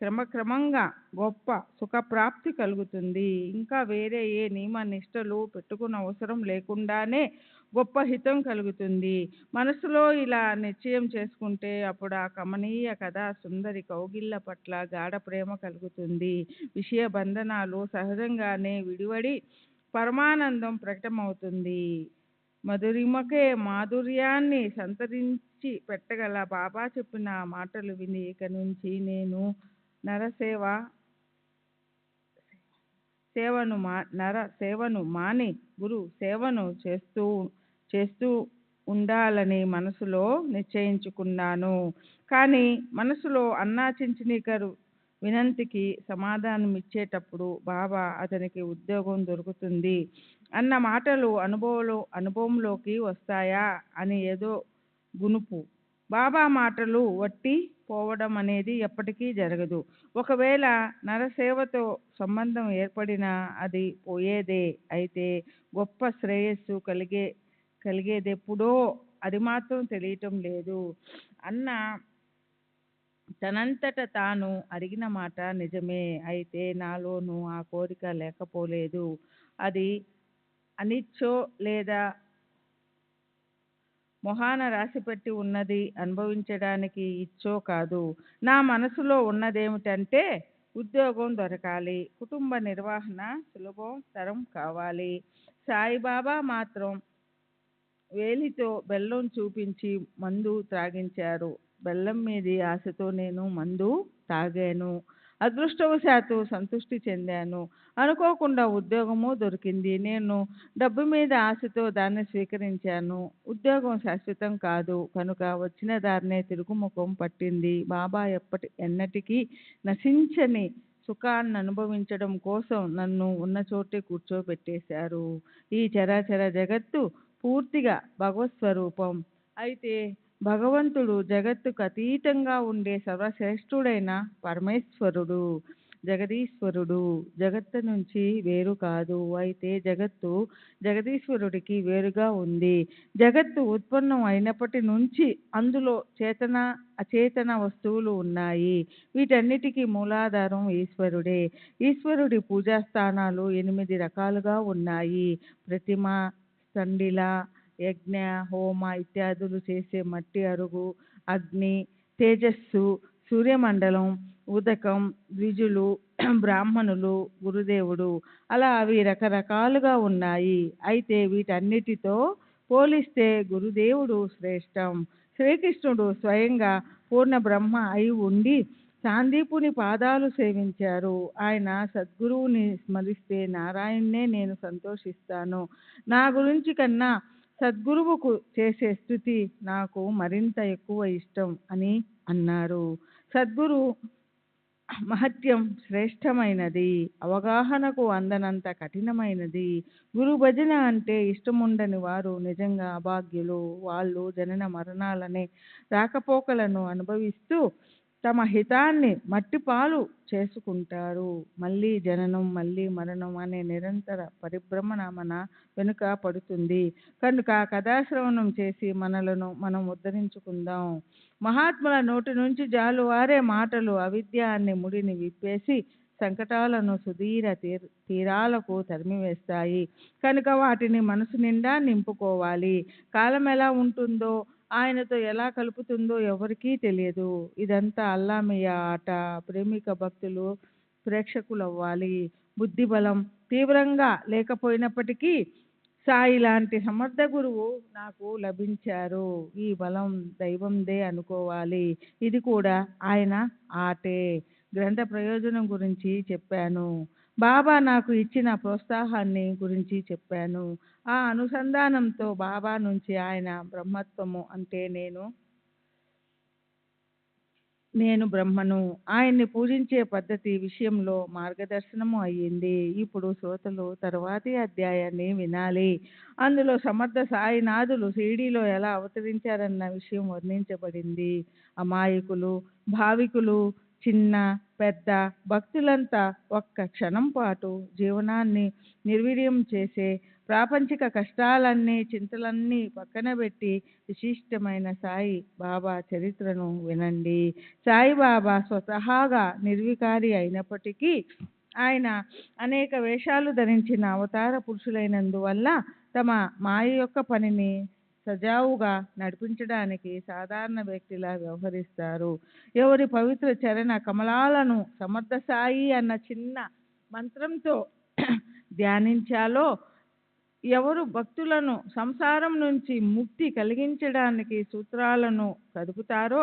క్రమక్రమంగా గొప్ప సుఖప్రాప్తి కలుగుతుంది. ఇంకా వేరే ఏ నియమ నిష్టలు పెట్టుకున్న అవసరం లేకుండానే గొప్ప హితం కలుగుతుంది. మనసులో ఇలా నిశ్చయం చేసుకుంటే అప్పుడు ఆ కమనీయ కథా సుందరి కౌగిళ్ళ పట్ల గాఢ ప్రేమ కలుగుతుంది. విషయ బంధనాలు సహజంగానే విడివడి పరమానందం ప్రకటమవుతుంది. మధురిమకే మాధుర్యాన్ని సంతరించి పెట్టగల బాబా చెప్పిన మాటలు విని ఇక నుంచి నేను నర సేవను మాని గురు సేవను చేస్తూ ఉండాలని మనసులో నిశ్చయించుకున్నాను. కానీ మనసులో అన్నా చించినీకరు వినంతికి సమాధానం ఇచ్చేటప్పుడు బాబా అతనికి ఉద్యోగం దొరుకుతుంది అన్న మాటలు అనుభవంలోకి వస్తాయా అని ఏదో గునుపు. బాబా మాటలు వట్టి పోవడం అనేది ఎప్పటికీ జరగదు. ఒకవేళ నరసేవతో సంబంధం ఏర్పడినా అది పోయేదే. అయితే గొప్ప శ్రేయస్సు కలిగేదెప్పుడో అది మాత్రం తెలియటం లేదు. అన్న తనంతట తాను అడిగిన మాట నిజమే. అయితే నాలోనూ ఆ కోరిక లేకపోలేదు. అది అనిచ్చో లేదా మొహాన రాసిపెట్టి ఉన్నది అనుభవించడానికి ఇచ్చో కాదు. నా మనసులో ఉన్నదేమిటంటే ఉద్యోగం దొరకాలి, కుటుంబ నిర్వహణ సులభతరం కావాలి. సాయిబాబా మాత్రం వేలితో బెల్లం చూపించి మందు త్రాగించారు. బెల్లం మీది ఆశతో నేను మందు తాగాను. అదృష్టవశాత్తు సంతృష్టి చెందాను. అనుకోకుండా ఉద్యోగము దొరికింది. నేను డబ్బు మీద ఆశతో దాన్ని స్వీకరించాను. ఉద్యోగం శాశ్వతం కాదు కనుక వచ్చిన దారినే తిరుగుముఖం పట్టింది. బాబా ఎన్నటికీ నశించని సుఖాన్ని అనుభవించడం కోసం నన్ను ఉన్న చోటే కూర్చోబెట్టేశారు. ఈ చరాచర జగత్తు పూర్తిగా భగవత్ స్వరూపం. అయితే భగవంతుడు జగత్తుకు అతీతంగా ఉండే సర్వశ్రేష్ఠుడైన పరమేశ్వరుడు. జగదీశ్వరుడు. జగత్తు నుంచి వేరు కాదు. అయితే జగత్తు జగదీశ్వరుడికి వేరుగా ఉంది. జగత్తు ఉత్పన్నం అయినప్పటి నుంచి అందులో చేతన అచేతన వస్తువులు ఉన్నాయి. వీటన్నిటికీ మూలాధారం ఈశ్వరుడే. ఈశ్వరుడి పూజా స్థానాలు 8 రకాలుగా ఉన్నాయి. ప్రతిమ, సండిల, యజ్ఞ, హోమ ఇత్యాదులు చేసే మట్టి అరుగు, అగ్ని, తేజస్సు, సూర్యమండలం, ఉదకం, ద్విజులు, బ్రాహ్మణులు, గురుదేవుడు, అలా అవి రకరకాలుగా ఉన్నాయి. అయితే వీటన్నిటితో పోలిస్తే గురుదేవుడు శ్రేష్టం. శ్రీకృష్ణుడు స్వయంగా పూర్ణ బ్రహ్మ అయి ఉండి సాందీపుని పాదాలు సేవించారు. ఆయన సద్గురువుని స్మరిస్తే నారాయణ్ణే నేను సంతోషిస్తాను. నా గురించి కన్నా సద్గురువుకు చేసే స్తుతి నాకు మరింత ఎక్కువ ఇష్టం అని అన్నారు. సద్గురు మహత్యం శ్రేష్టమైనది, అవగాహనకు అందనంత కఠినమైనది. గురు భజన అంటే ఇష్టముండని వారు నిజంగా అభాగ్యులు. వాళ్ళు జనన మరణాలనే రాకపోకలను అనుభవిస్తూ తమ హితాన్ని మట్టిపాలు చేసుకుంటారు. మళ్ళీ జననం, మళ్ళీ మరణం అనే నిరంతర పరిభ్రమణ మన వెనుక పడుతుంది. కనుక కథాశ్రవణం చేసి మనలను మనం ఉద్ధరించుకుందాం. మహాత్ముల నోటి నుంచి జాలువారే మాటలు అవిద్య అనే ముడిని విప్పేసి సంకటాలను సుదీర తీరాలకు తరిమివేస్తాయి. కనుక వాటిని మనసు నిండా నింపుకోవాలి. కాలం ఎలా ఉంటుందో, ఆయనతో ఎలా కలుపుతుందో ఎవరికీ తెలియదు. ఇదంతా అల్లామయ్య ఆట. ప్రేమిక భక్తులు ప్రేక్షకులవ్వాలి. బుద్ధిబలం తీవ్రంగా లేకపోయినప్పటికీ సాయి లాంటి సమర్థ గురువు నాకు లభించారు. ఈ బలం దైవందే అనుకోవాలి. ఇది కూడా ఆయన ఆటే. గ్రంథ ప్రయోజనం గురించి చెప్పాను. బాబా నాకు ఇచ్చిన ప్రోత్సాహాన్ని గురించి చెప్పాను. ఆ అనుసంధానంతో బాబా నుంచి ఆయన బ్రహ్మత్వము అంటే నేను బ్రహ్మను, ఆయన్ని పూజించే పద్ధతి విషయంలో మార్గదర్శనము అయ్యింది. ఇప్పుడు శ్రోతలు తరువాతి అధ్యాయాన్ని వినాలి. అందులో సమర్థ సాయినాథులు షిరిడీలో ఎలా అవతరించారన్న విషయం వర్ణించబడింది. అమాయకులు, భావికులు, చిన్న పెద్ద భక్తులంతా ఒక్క క్షణం పాటు జీవనాన్ని నిర్వీర్యం చేసే ప్రాపంచిక కష్టాలన్నీ చింతలన్నీ పక్కన పెట్టి విశిష్టమైన సాయి బాబా చరిత్రను వినండి. సాయిబాబా స్వతహాగా నిర్వికారి అయినప్పటికీ ఆయన అనేక వేషాలు ధరించిన అవతార పురుషులైనందువల్ల తమ మాయ యొక్క పనిని సజావుగా నడిపించడానికి సాధారణ వ్యక్తిలా వ్యవహరిస్తారు. ఎవరి పవిత్ర చరణ కమలాలను సమర్థ సాయి అన్న చిన్న మంత్రంతో ధ్యానించాలో, ఎవరు భక్తులను సంసారం నుంచి ముక్తి కలిగించడానికి సూత్రాలను కదుపుతారో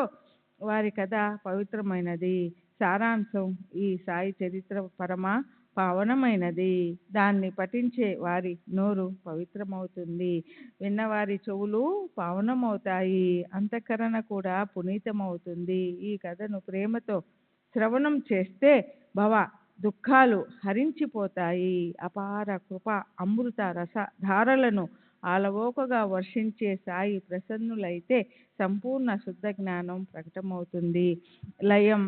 వారి కథ పవిత్రమైనది. సారాంశం: ఈ సాయి చరిత్ర పరమ పావనమైనది. దాన్ని పఠించే వారి నోరు పవిత్రమవుతుంది, విన్నవారి చెవులు పావనమవుతాయి, అంతఃకరణ కూడా పునీతమవుతుంది. ఈ కథను ప్రేమతో శ్రవణం చేస్తే భవ దుఃఖాలు హరించిపోతాయి. అపార కృప అమృత రస ధారలను ఆలవోకగా వర్షించే సాయి ప్రసన్నులైతే సంపూర్ణ శుద్ధ జ్ఞానం ప్రకటమవుతుంది. లయం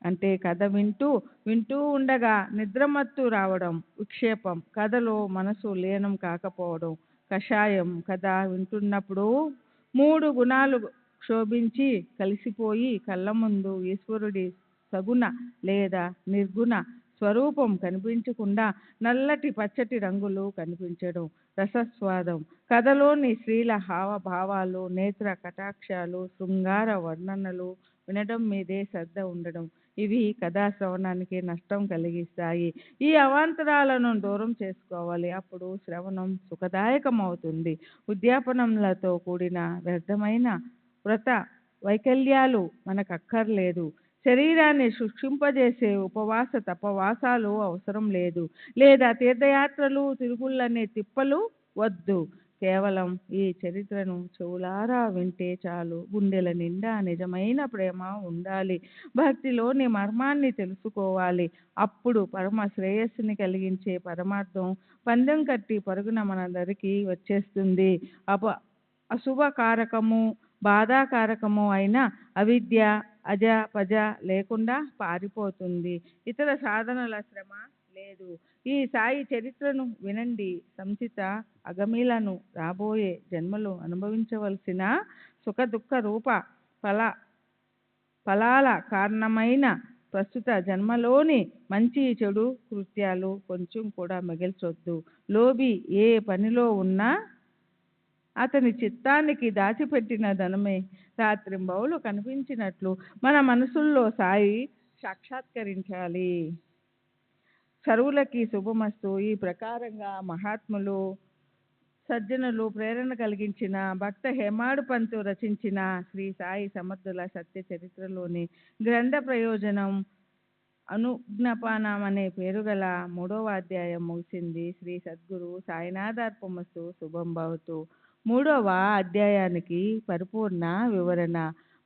అంటే కథ వింటూ ఉండగా నిద్రమత్తు రావడం. విక్షేపం, కథలో మనసు లీనం కాకపోవడం. కషాయం, కథ వింటున్నప్పుడు 3 గుణాలు క్షోభించి కలిసిపోయి కళ్ళ ముందు ఈశ్వరుడి సగుణ లేదా నిర్గుణ స్వరూపం కనిపించకుండా నల్లటి పచ్చటి రంగులు కనిపించడం. రసస్వాదం, కథలోని స్త్రీల హావభావాలు, నేత్ర కటాక్షాలు, శృంగార వర్ణనలు వినడం మీదే శ్రద్ధ ఉండడం. ఇవి కథా శ్రవణానికి నష్టం కలిగిస్తాయి. ఈ అవాంతరాలను దూరం చేసుకోవాలి. అప్పుడు శ్రవణం సుఖదాయకమవుతుంది. ఉద్యాపనములతో కూడిన వ్యర్థమైన వ్రత వైకల్యాలు మనకక్కర్లేదు. శరీరాన్ని శుష్కింపజేసే ఉపవాస తపవాసాలు అవసరం లేదు. లేదా తీర్థయాత్రలు, తిరుగుళ్ళనే తిప్పలు వద్దు. కేవలం ఈ చరిత్రను చెవులారా వింటే చాలు. గుండెల నిండా నిజమైన ప్రేమ ఉండాలి. భక్తిలోని మర్మాన్ని తెలుసుకోవాలి. అప్పుడు పరమ శ్రేయస్సుని కలిగించే పరమార్థం పందెం కట్టి పరుగున మనందరికీ వచ్చేస్తుంది. అశుభకారకము, బాధాకారకము అయిన అవిద్య, అజ పజ లేకుండా పారిపోతుంది. ఇతర సాధనల శ్రమ లేదు. ఈ సాయి చరిత్రను వినండి. సంచిత అగమిలను రాబోయే జన్మలు అనుభవించవలసిన సుఖ దుఃఖ రూప ఫల ఫలాల కారణమైన ప్రస్తుత జన్మలోని మంచి చెడు కృత్యాలు కొంచెం కూడా మిగిల్చొద్దు. లోబి ఏ పనిలో ఉన్నా అతని చిత్తానికి దాచిపెట్టిన ధనమే రాత్రింబవలు కనిపించినట్లు మన మనసుల్లో సాయి సాక్షాత్కరించాలి. సర్వులకి శుభమస్తు. ఈ ప్రకారంగా మహాత్ములు సజ్జనులు ప్రేరణ కలిగించిన భక్త హేమాడు పంతు రచించిన శ్రీ సాయి సమర్థుల సత్య చరిత్రలోని గ్రంథ ప్రయోజనం అనుజ్ఞాపనం అనే పేరు గల 3వ అధ్యాయం ముగిసింది. శ్రీ సద్గురు సాయినాథార్పమస్తు. శుభం భవతు. 3వ అధ్యాయానికి పరిపూర్ణ వివరణ.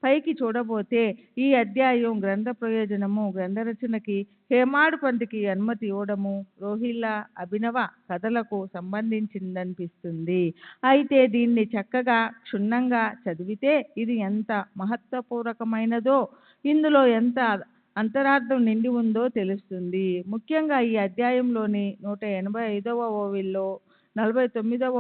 పైకి చూడబోతే ఈ అధ్యాయం గ్రంథ ప్రయోజనము, గ్రంథ రచనకి హేమాడు పంతుకి అనుమతి ఇవ్వడము, రోహిల్లా అభినవ కథలకు సంబంధించిందనిపిస్తుంది. అయితే దీన్ని చక్కగా క్షుణ్ణంగా చదివితే ఇది ఎంత మహత్వపూర్వకమైనదో, ఇందులో ఎంత అంతరార్థం నిండి ఉందో తెలుస్తుంది. ముఖ్యంగా ఈ అధ్యాయంలోని 185వ ఓవిల్లో 49వ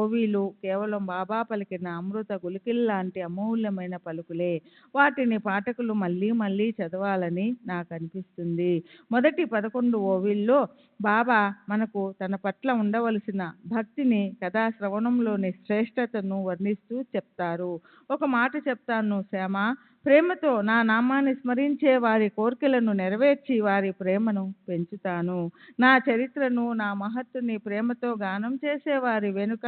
ఓవీలు కేవలం బాబా పలికిన అమృత గుళికల్లాంటి అమూల్యమైన పలుకులే. వాటిని పాఠకులు మళ్ళీ మళ్ళీ చదవాలని నాకు అనిపిస్తుంది. మొదటి 11 ఓవీల్లో బాబా మనకు తన పట్ల ఉండవలసిన భక్తిని, కథా శ్రవణంలోని శ్రేష్టతను వర్ణిస్తూ చెప్తారు. ఒక మాట చెప్తాను శ్యామ, ప్రేమతో నా నామాన్ని స్మరించే వారి కోరికలను నెరవేర్చి వారి ప్రేమను పెంచుతాను. నా చరిత్రను, నా మహత్తుని ప్రేమతో గానం చేసే వారి వెనుక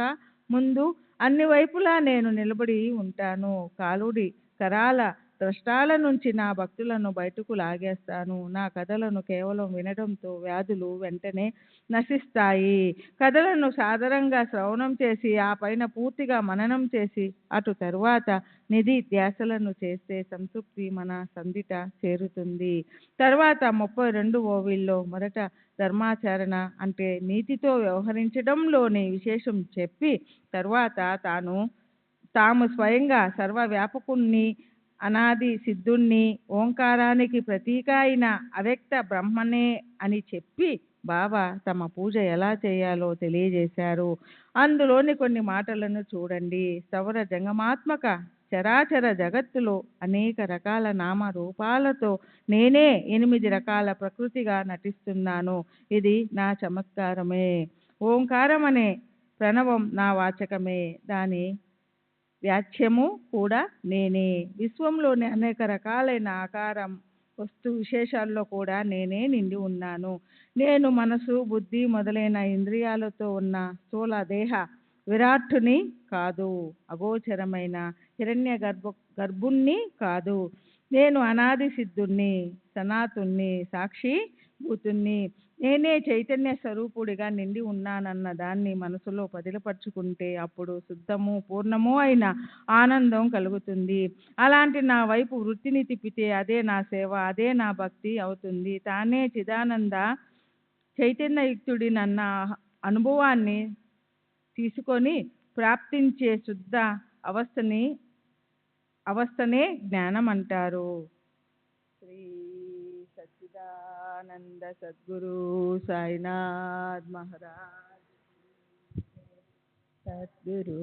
ముందు అన్ని వైపులా నేను నిలబడి ఉంటాను. కాలుడి కరాల ద్రష్టాల నుంచి నా భక్తులను బయటకు లాగేస్తాను. నా కథలను కేవలం వినడంతో వ్యాధులు వెంటనే నశిస్తాయి. కథలను సాదరంగా శ్రవణం చేసి ఆ పైన పూర్తిగా మననం చేసి అటు తరువాత నిధి ధ్యాసలను చేస్తే సంతృప్తి మన సందిట చేరుతుంది. తర్వాత 32 ఓవీల్లో మొదట ధర్మాచరణ అంటే నీతితో వ్యవహరించడంలోని విశేషం చెప్పి తర్వాత తాము స్వయంగా సర్వవ్యాపకుణ్ణి, అనాది సిద్ధుణ్ణి, ఓంకారానికి ప్రతీక అయిన అవ్యక్త బ్రహ్మనే అని చెప్పి బాబా తమ పూజ ఎలా చేయాలో తెలియజేశారు. అందులోని కొన్ని మాటలను చూడండి. స్థవర జంగమాత్మక చరాచర జగత్తులో అనేక రకాల నామ రూపాలతో నేనే 8 రకాల ప్రకృతిగా నటిస్తున్నాను. ఇది నా చమత్కారమే. ఓంకారం అనే ప్రణవం నా వాచకమే. దాని వ్యాఖ్యము కూడా నేనే. విశ్వంలోని అనేక రకాలైన ఆకారం, వస్తు విశేషాల్లో కూడా నేనే నిండి ఉన్నాను. నేను మనసు, బుద్ధి మొదలైన ఇంద్రియాలతో ఉన్న స్థూల దేహ విరాట్టుని కాదు. అగోచరమైన హిరణ్య గర్భుణ్ణి కాదు. నేను అనాది సిద్ధుణ్ణి, సనాతుణ్ణి, సాక్షి భూతుణ్ణి. నేనే చైతన్య స్వరూపుడిగా నిండి ఉన్నానన్న దాన్ని మనసులో పదిలపరుచుకుంటే అప్పుడు శుద్ధము, పూర్ణము అయిన ఆనందం కలుగుతుంది. అలాంటి నా వైపు వృత్తిని తిప్పితే అదే నా సేవ, అదే నా భక్తి అవుతుంది. తానే చిదానంద చైతన్యయుక్తుడినన్న అనుభవాన్ని తీసుకొని ప్రాప్తించే శుద్ధ అవస్థనే జ్ఞానం అంటారు. శ్రీ సచ్చిదానంద సద్గురు సాయినాథ్ మహారాజ్. సద్గురు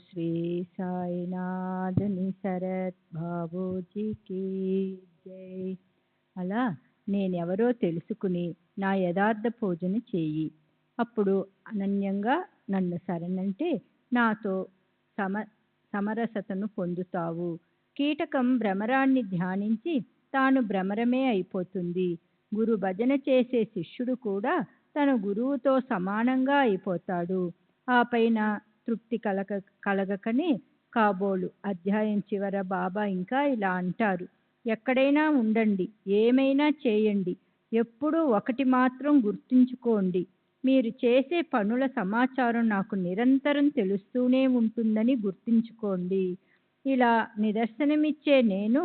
శ్రీ సాయినాథుని శరత్ బాబూజీకి జై. అలా నేనెవరో తెలుసుకుని నా యథార్థ పూజను చేయి. అప్పుడు అనన్యంగా నన్ను శరణంటే నాతో సమరసతను పొందుతావు. కీటకం భ్రమరాన్ని ధ్యానించి తాను భ్రమరమే అయిపోతుంది. గురు భజన చేసే శిష్యుడు కూడా తన గురువుతో సమానంగా అయిపోతాడు. ఆ పైన తృప్తి కలగకనే కాబోలు. అధ్యాయం చివర బాబా ఇంకా ఇలా అంటారు, ఎక్కడైనా ఉండండి, ఏమైనా చేయండి, ఎప్పుడూ ఒకటి మాత్రం గుర్తుంచుకోండి, మీరు చేసే పనుల సమాచారం నాకు నిరంతరం తెలుస్తూనే ఉంటుందని గుర్తుంచుకోండి. ఇలా నిదర్శనమిచ్చే నేను,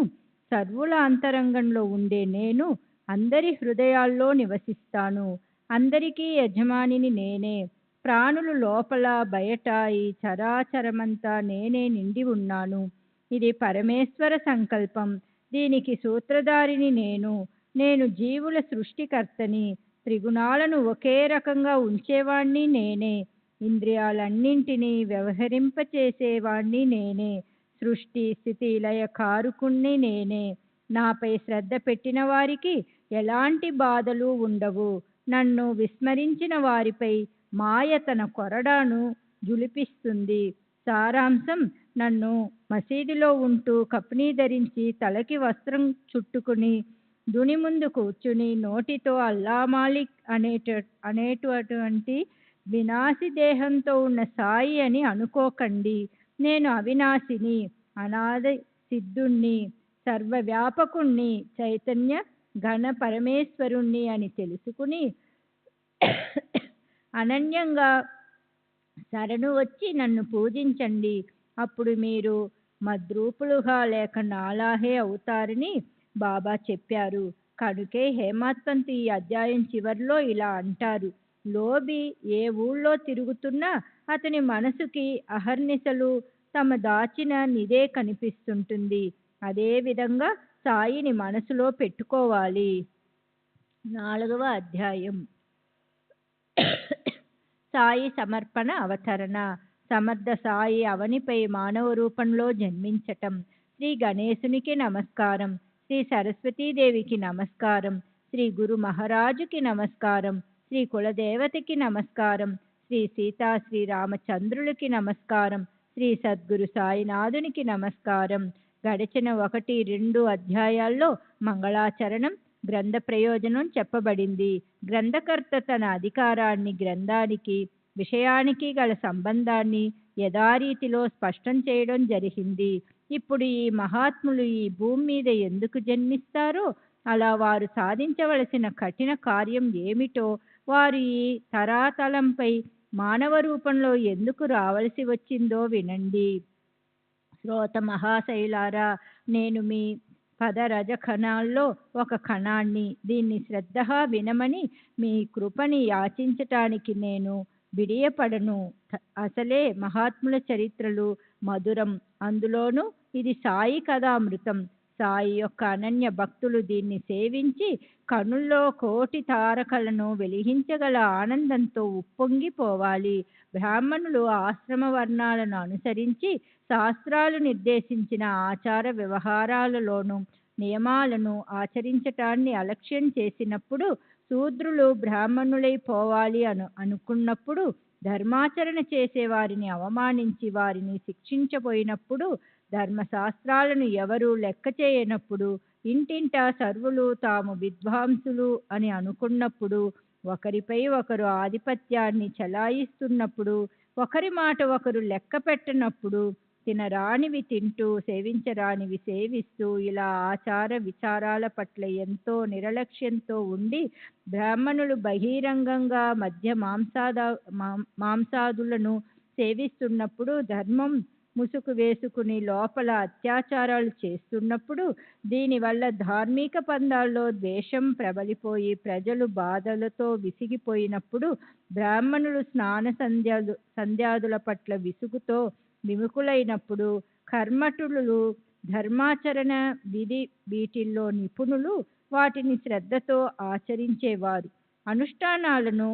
సర్వుల అంతరంగంలో ఉండే నేను అందరి హృదయాల్లో నివసిస్తాను. అందరికీ యజమానిని నేనే. ప్రాణులు లోపల బయట ఈ చరాచరమంతా నేనే నిండి ఉన్నాను. ఇది పరమేశ్వర సంకల్పం. దీనికి సూత్రధారిని నేను జీవుల సృష్టికర్తని, త్రిగుణాలను ఒకే రకంగా ఉంచేవాణ్ణి నేనే, ఇంద్రియాలన్నింటినీ వ్యవహరింపచేసేవాణ్ణి నేనే, సృష్టి స్థితి లయ కారుకుణ్ణి నేనే. నాపై శ్రద్ధ పెట్టిన వారికి ఎలాంటి బాధలు ఉండవు. నన్ను విస్మరించిన వారిపై మాయ తన కొరడాను జులిపిస్తుంది. సారాంశం, నన్ను మసీదులో ఉంటూ కఫ్నీ ధరించి తలకి వస్త్రం చుట్టుకుని దుని ముందు కూర్చుని నోటితో అల్లా మాలిక్ అనేటువంటి వినాశి దేహంతో ఉన్న సాయి అని అనుకోకండి. నేను అవినాశిని, అనాది సిద్ధుణ్ణి, సర్వవ్యాపకుణ్ణి, చైతన్య ఘన పరమేశ్వరుణ్ణి అని తెలుసుకుని అనన్యంగా శరణు వచ్చి నన్ను పూజించండి. అప్పుడు మీరు మద్రూపులుగా లేక నాలాహే అవుతారని బాబా చెప్పారు. కనుకే హేమాత్పంత్ ఈ అధ్యాయం చివరిలో ఇలా అంటారు: లోబి ఏ ఊళ్ళో తిరుగుతున్నా అతని మనసుకి అహర్నిశలు తమ దాచిన నిదే కనిపిస్తుంటుంది. అదేవిధంగా సాయిని మనసులో పెట్టుకోవాలి. 4వ అధ్యాయం సాయి సమర్పణ అవతరణ. సమర్థ సాయి అవనిపై మానవ రూపంలో జన్మించటం. శ్రీ గణేశునికి నమస్కారం, శ్రీ సరస్వతీదేవికి నమస్కారం, శ్రీ గురు మహారాజుకి నమస్కారం, శ్రీ కులదేవతకి నమస్కారం, శ్రీ సీతా శ్రీ రామచంద్రులకి నమస్కారం, శ్రీ సద్గురు సాయినాథునికి నమస్కారం. గడిచిన 1-2 అధ్యాయాల్లో మంగళాచరణం, గ్రంథ ప్రయోజనం చెప్పబడింది. గ్రంథకర్త తన అధికారాన్ని గ్రంథానికి విషయానికి గల సంబంధాన్ని యథారీతిలో స్పష్టం చేయడం జరిగింది. ఇప్పుడు ఈ మహాత్ములు ఈ భూమి మీద ఎందుకు జన్మిస్తారో, అలా వారు సాధించవలసిన కఠిన కార్యం ఏమిటో, వారు ఈ తరాతలంపై మానవ రూపంలో ఎందుకు రావలసి వచ్చిందో వినండి. శ్రోత మహాశైలారా, నేను మీ పదరజ కణాల్లో ఒక కణాన్ని. దీన్ని శ్రద్ధగా వినమని మీ కృపని యాచించటానికి నేను బిడియపడను. అసలే మహాత్ముల చరిత్రలు మధురం, అందులోనూ ఇది సాయి కథామృతం. సాయి యొక్క అనన్య భక్తులు దీన్ని సేవించి కనుల్లో కోటి తారకలను వెలిగించగల ఆనందంతో ఉప్పొంగిపోవాలి. బ్రాహ్మణులు ఆశ్రమ వర్ణాలను అనుసరించి శాస్త్రాలు నిర్దేశించిన ఆచార వ్యవహారాలలోనూ నియమాలను ఆచరించటాన్ని అలక్ష్యం చేసినప్పుడు, శూద్రులు బ్రాహ్మణులైపోవాలి అనుకున్నప్పుడు, ధర్మాచరణ చేసే వారిని అవమానించి వారిని శిక్షించబోయినప్పుడు, ధర్మశాస్త్రాలను ఎవరూ లెక్క చేయనప్పుడు, ఇంటింటా సర్వులు తాము విద్వాంసులు అని అనుకున్నప్పుడు, ఒకరిపై ఒకరు ఆధిపత్యాన్ని చలాయిస్తున్నప్పుడు, ఒకరి మాట ఒకరు లెక్క పెట్టనప్పుడు, తినరానివి తింటూ సేవించరానివి సేవిస్తూ ఇలా ఆచార విచారాల పట్ల ఎంతో నిర్లక్ష్యంతో ఉండి బ్రాహ్మణులు బహిరంగంగా మధ్య మాంసాదులను సేవిస్తున్నప్పుడు, ధర్మం ముసుగు వేసుకుని లోపల అత్యాచారాలు చేస్తున్నప్పుడు, దీనివల్ల ధార్మిక పందాల్లో ద్వేషం ప్రబలిపోయి ప్రజలు బాధలతో విసిగిపోయినప్పుడు, బ్రాహ్మణులు స్నాన సంధ్యాదుల పట్ల విసుగుతో విముఖులైనప్పుడు, కర్మఠులు ధర్మాచరణ విధి వీటిల్లో నిపుణులు వాటిని శ్రద్ధతో ఆచరించేవారు. అనుష్ఠానాలను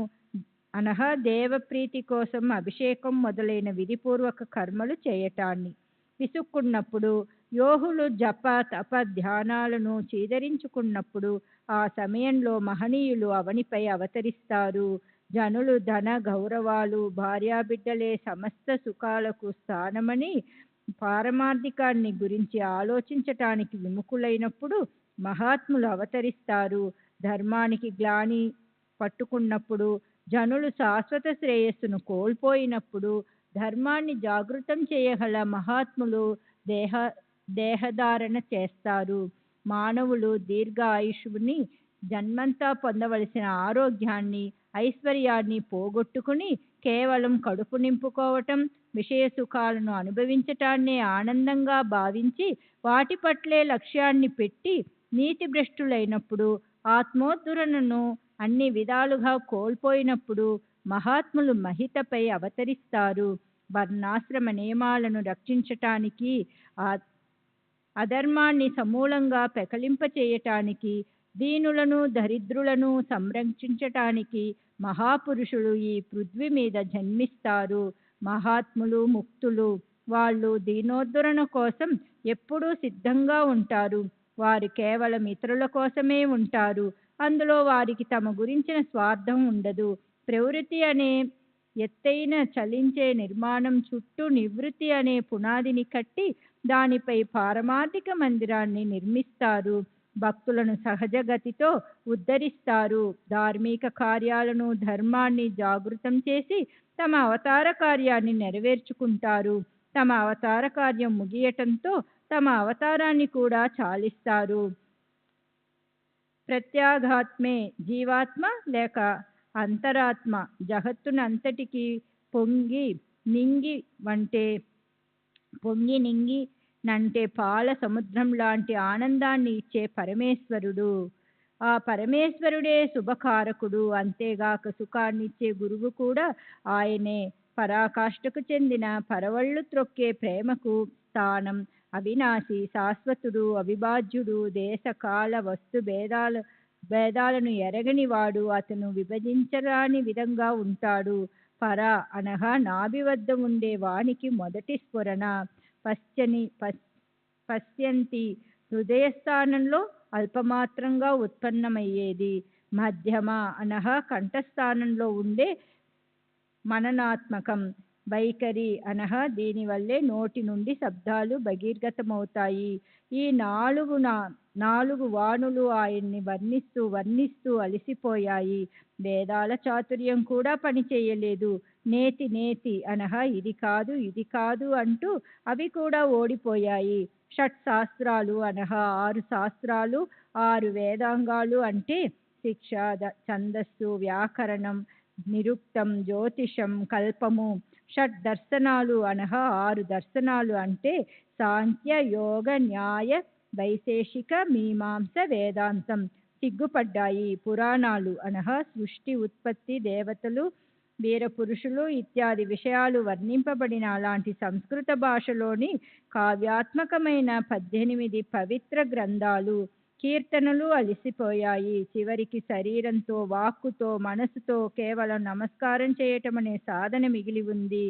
అనగా దేవప్రీతి కోసం అభిషేకం మొదలైన విధిపూర్వక కర్మలు చేయటాన్ని విసుక్కున్నప్పుడు, యోహులు జప తప ధ్యానాలను చీదరించుకున్నప్పుడు, ఆ సమయంలో మహనీయులు అవనిపై అవతరిస్తారు. జనులు ధన గౌరవాలు భార్యాబిడ్డలే సమస్త సుఖాలకు స్థానమని పారమార్థికాన్ని గురించి ఆలోచించటానికి విముఖులైనప్పుడు మహాత్ములు అవతరిస్తారు. ధర్మానికి గ్లాని పట్టుకున్నప్పుడు, జనులు శాశ్వత శ్రేయస్సును కోల్పోయినప్పుడు, ధర్మాన్ని జాగృతం చేయగల మహాత్ములు దేహధారణ చేస్తారు. మానవులు దీర్ఘ ఆయుష్ని, జన్మంతా పొందవలసిన ఆరోగ్యాన్ని, ఐశ్వర్యాన్ని పోగొట్టుకుని కేవలం కడుపు నింపుకోవటం, విషయ సుఖాలను అనుభవించటాన్నే ఆనందంగా భావించి వాటి పట్లే లక్ష్యాన్ని పెట్టి నీతిభ్రష్టులైనప్పుడు, ఆత్మోద్ధరణను అన్ని విధాలుగా కోల్పోయినప్పుడు మహాత్ములు మహితపై అవతరిస్తారు. వర్ణాశ్రమ నియమాలను రక్షించటానికి అధర్మాన్ని సమూలంగా పెకలింపచేయటానికి, దీనులను దరిద్రులను సంరక్షించటానికి మహాపురుషులు ఈ పృథ్వీ మీద జన్మిస్తారు. మహాత్ములు, ముక్తులు వాళ్ళు దీనోద్ధరణ కోసం ఎప్పుడూ సిద్ధంగా ఉంటారు. వారు కేవలం ఇతరుల కోసమే ఉంటారు. అందులో వారికి తమ గురించిన స్వార్థం ఉండదు. ప్రవృత్తి అనే ఎత్తైన చలించే నిర్మాణం చుట్టూ నివృత్తి అనే పునాదిని కట్టి దానిపై పారమార్థిక మందిరాన్ని నిర్మిస్తారు. భక్తులను సహజ గతితో ఉద్ధరిస్తారు. ధార్మిక కార్యాలను, ధర్మాన్ని జాగృతం చేసి తమ అవతార కార్యాన్ని నెరవేర్చుకుంటారు. తమ అవతార కార్యం ముగియటంతో తమ అవతారాన్ని కూడా చాలిస్తారు. ప్రత్యేగాత్మే జీవాత్మ లేక అంతరాత్మ జగత్తునంతటికి పొంగి నింగి నంటే పాల సముద్రం లాంటి ఆనందాన్ని ఇచ్చే పరమేశ్వరుడు. ఆ పరమేశ్వరుడే శుభకారకుడు. అంతేగాక సుఖాన్నిచ్చే గురువు కూడా ఆయనే. పరాకాష్ఠకు చెందిన పరవళ్ళు త్రొక్కే ప్రేమకు స్థానం అవినాశి, శాశ్వతుడు, అవిభాజ్యుడు. దేశకాల వస్తు భేదాలను ఎరగని వాడు. అతను విభజించరాని విధంగా ఉంటాడు. పర అనగా నాభి వద్ద ఉండే వానికి మొదటి స్ఫురణ. పశ్యంతి హృదయస్థానంలో అల్పమాత్రంగా ఉత్పన్నమయ్యేది. మధ్యమ అనగా కంఠస్థానంలో ఉండే మననాత్మకం. వైఖరి అనగా దీనివల్లే నోటి నుండి శబ్దాలు బహిర్గతమవుతాయి. ఈ నాలుగు వాణులు ఆయన్ని వర్ణిస్తూ అలసిపోయాయి. వేదాల చాతుర్యం కూడా పనిచేయలేదు. నేతి అనగా ఇది కాదు అంటూ అవి కూడా ఓడిపోయాయి. షట్శాస్త్రాలు అనగా 6 శాస్త్రాలు, 6 వేదాంగాలు అంటే శిక్ష, ఛందస్సు, వ్యాకరణం, నిరుక్తం, జ్యోతిషం, కల్పము. షట్ దర్శనాలు అనగా 6 దర్శనాలు అంటే సాంఖ్య, యోగ, న్యాయ, వైశేషిక, మీమాంస, వేదాంతం సిగ్గుపడ్డాయి. పురాణాలు అనగా సృష్టి, ఉత్పత్తి, దేవతలు, వీరపురుషులు ఇత్యాది విషయాలు వర్ణింపబడిన అలాంటి సంస్కృత భాషలోని కావ్యాత్మకమైన 18 పవిత్ర గ్రంథాలు. కీర్తనలు అలసిపోయాయి. చివరికి శరీరంతో, వాక్కుతో, మనసుతో కేవలం నమస్కారం చేయటం అనే సాధన మిగిలి ఉంది.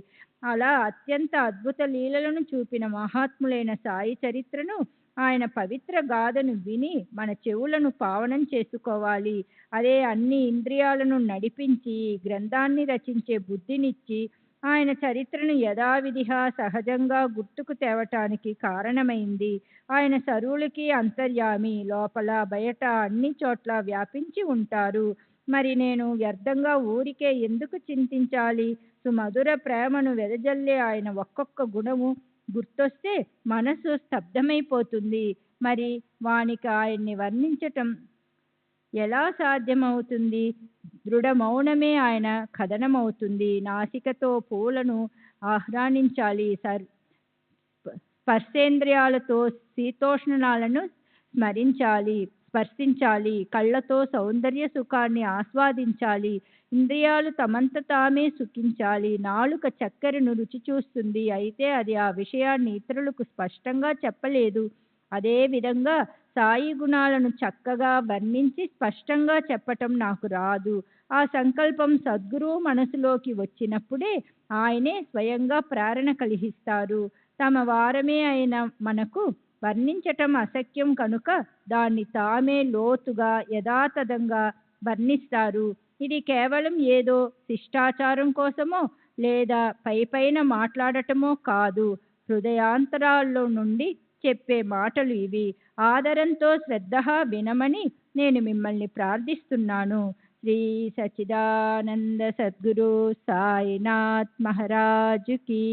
అలా అత్యంత అద్భుత లీలలను చూపిన మహాత్ములైన సాయి చరిత్రను, ఆయన పవిత్ర గాథను విని మన చెవులను పావనం చేసుకోవాలి. అదే అన్ని ఇంద్రియాలను నడిపించి గ్రంథాన్ని రచించే బుద్ధినిచ్చి ఆయన చరిత్రను యథావిధిగా సహజంగా గుర్తుకు తేవటానికి కారణమైంది. ఆయన సర్వులకి అంతర్యామి, లోపల బయట అన్ని చోట్ల వ్యాపించి ఉంటారు. మరి నేను వ్యర్థంగా ఊరికే ఎందుకు చింతించాలి? సుమధుర ప్రేమను వెదజల్లే ఆయన ఒక్కొక్క గుణము గుర్తొస్తే మనసు స్తబ్దమైపోతుంది. మరి వానికి ఆయన్ని వర్ణించటం ఎలా సాధ్యమవుతుంది? దృఢ మౌనమే ఆయన కథనమవుతుంది. నాసికతో పూలను ఆహ్వానించాలి. స్పర్శేంద్రియాలతో శీతోష్ణాలను స్పర్శించాలి. కళ్ళతో సౌందర్య సుఖాన్ని ఆస్వాదించాలి. ఇంద్రియాలు తమంత తామే సుఖించాలి. నాలుక చక్కెరను రుచి చూస్తుంది, అయితే అది ఆ విషయాన్ని ఇతరులకు స్పష్టంగా చెప్పలేదు. అదేవిధంగా సాయి గుణాలను చక్కగా వర్ణించి స్పష్టంగా చెప్పటం నాకు రాదు. ఆ సంకల్పం సద్గురువు మనసులోకి వచ్చినప్పుడే ఆయనే స్వయంగా ప్రేరణ కలిగిస్తారు. తమ వారమే అయిన మనకు వర్ణించటం అశక్యం కనుక దాన్ని తామే లోతుగా యథాతథంగా వర్ణిస్తారు. ఇది కేవలం ఏదో శిష్టాచారం కోసమో లేదా పైన మాట్లాడటమో కాదు. హృదయాంతరాల్లో నుండి చెప్పే మాటలు ఇవి. ఆదరంతో శ్రద్ధగా వినమని నేను మిమ్మల్ని ప్రార్థిస్తున్నాను. శ్రీ సచ్చిదానంద సద్గురు సాయినాథ్ మహారాజు కీ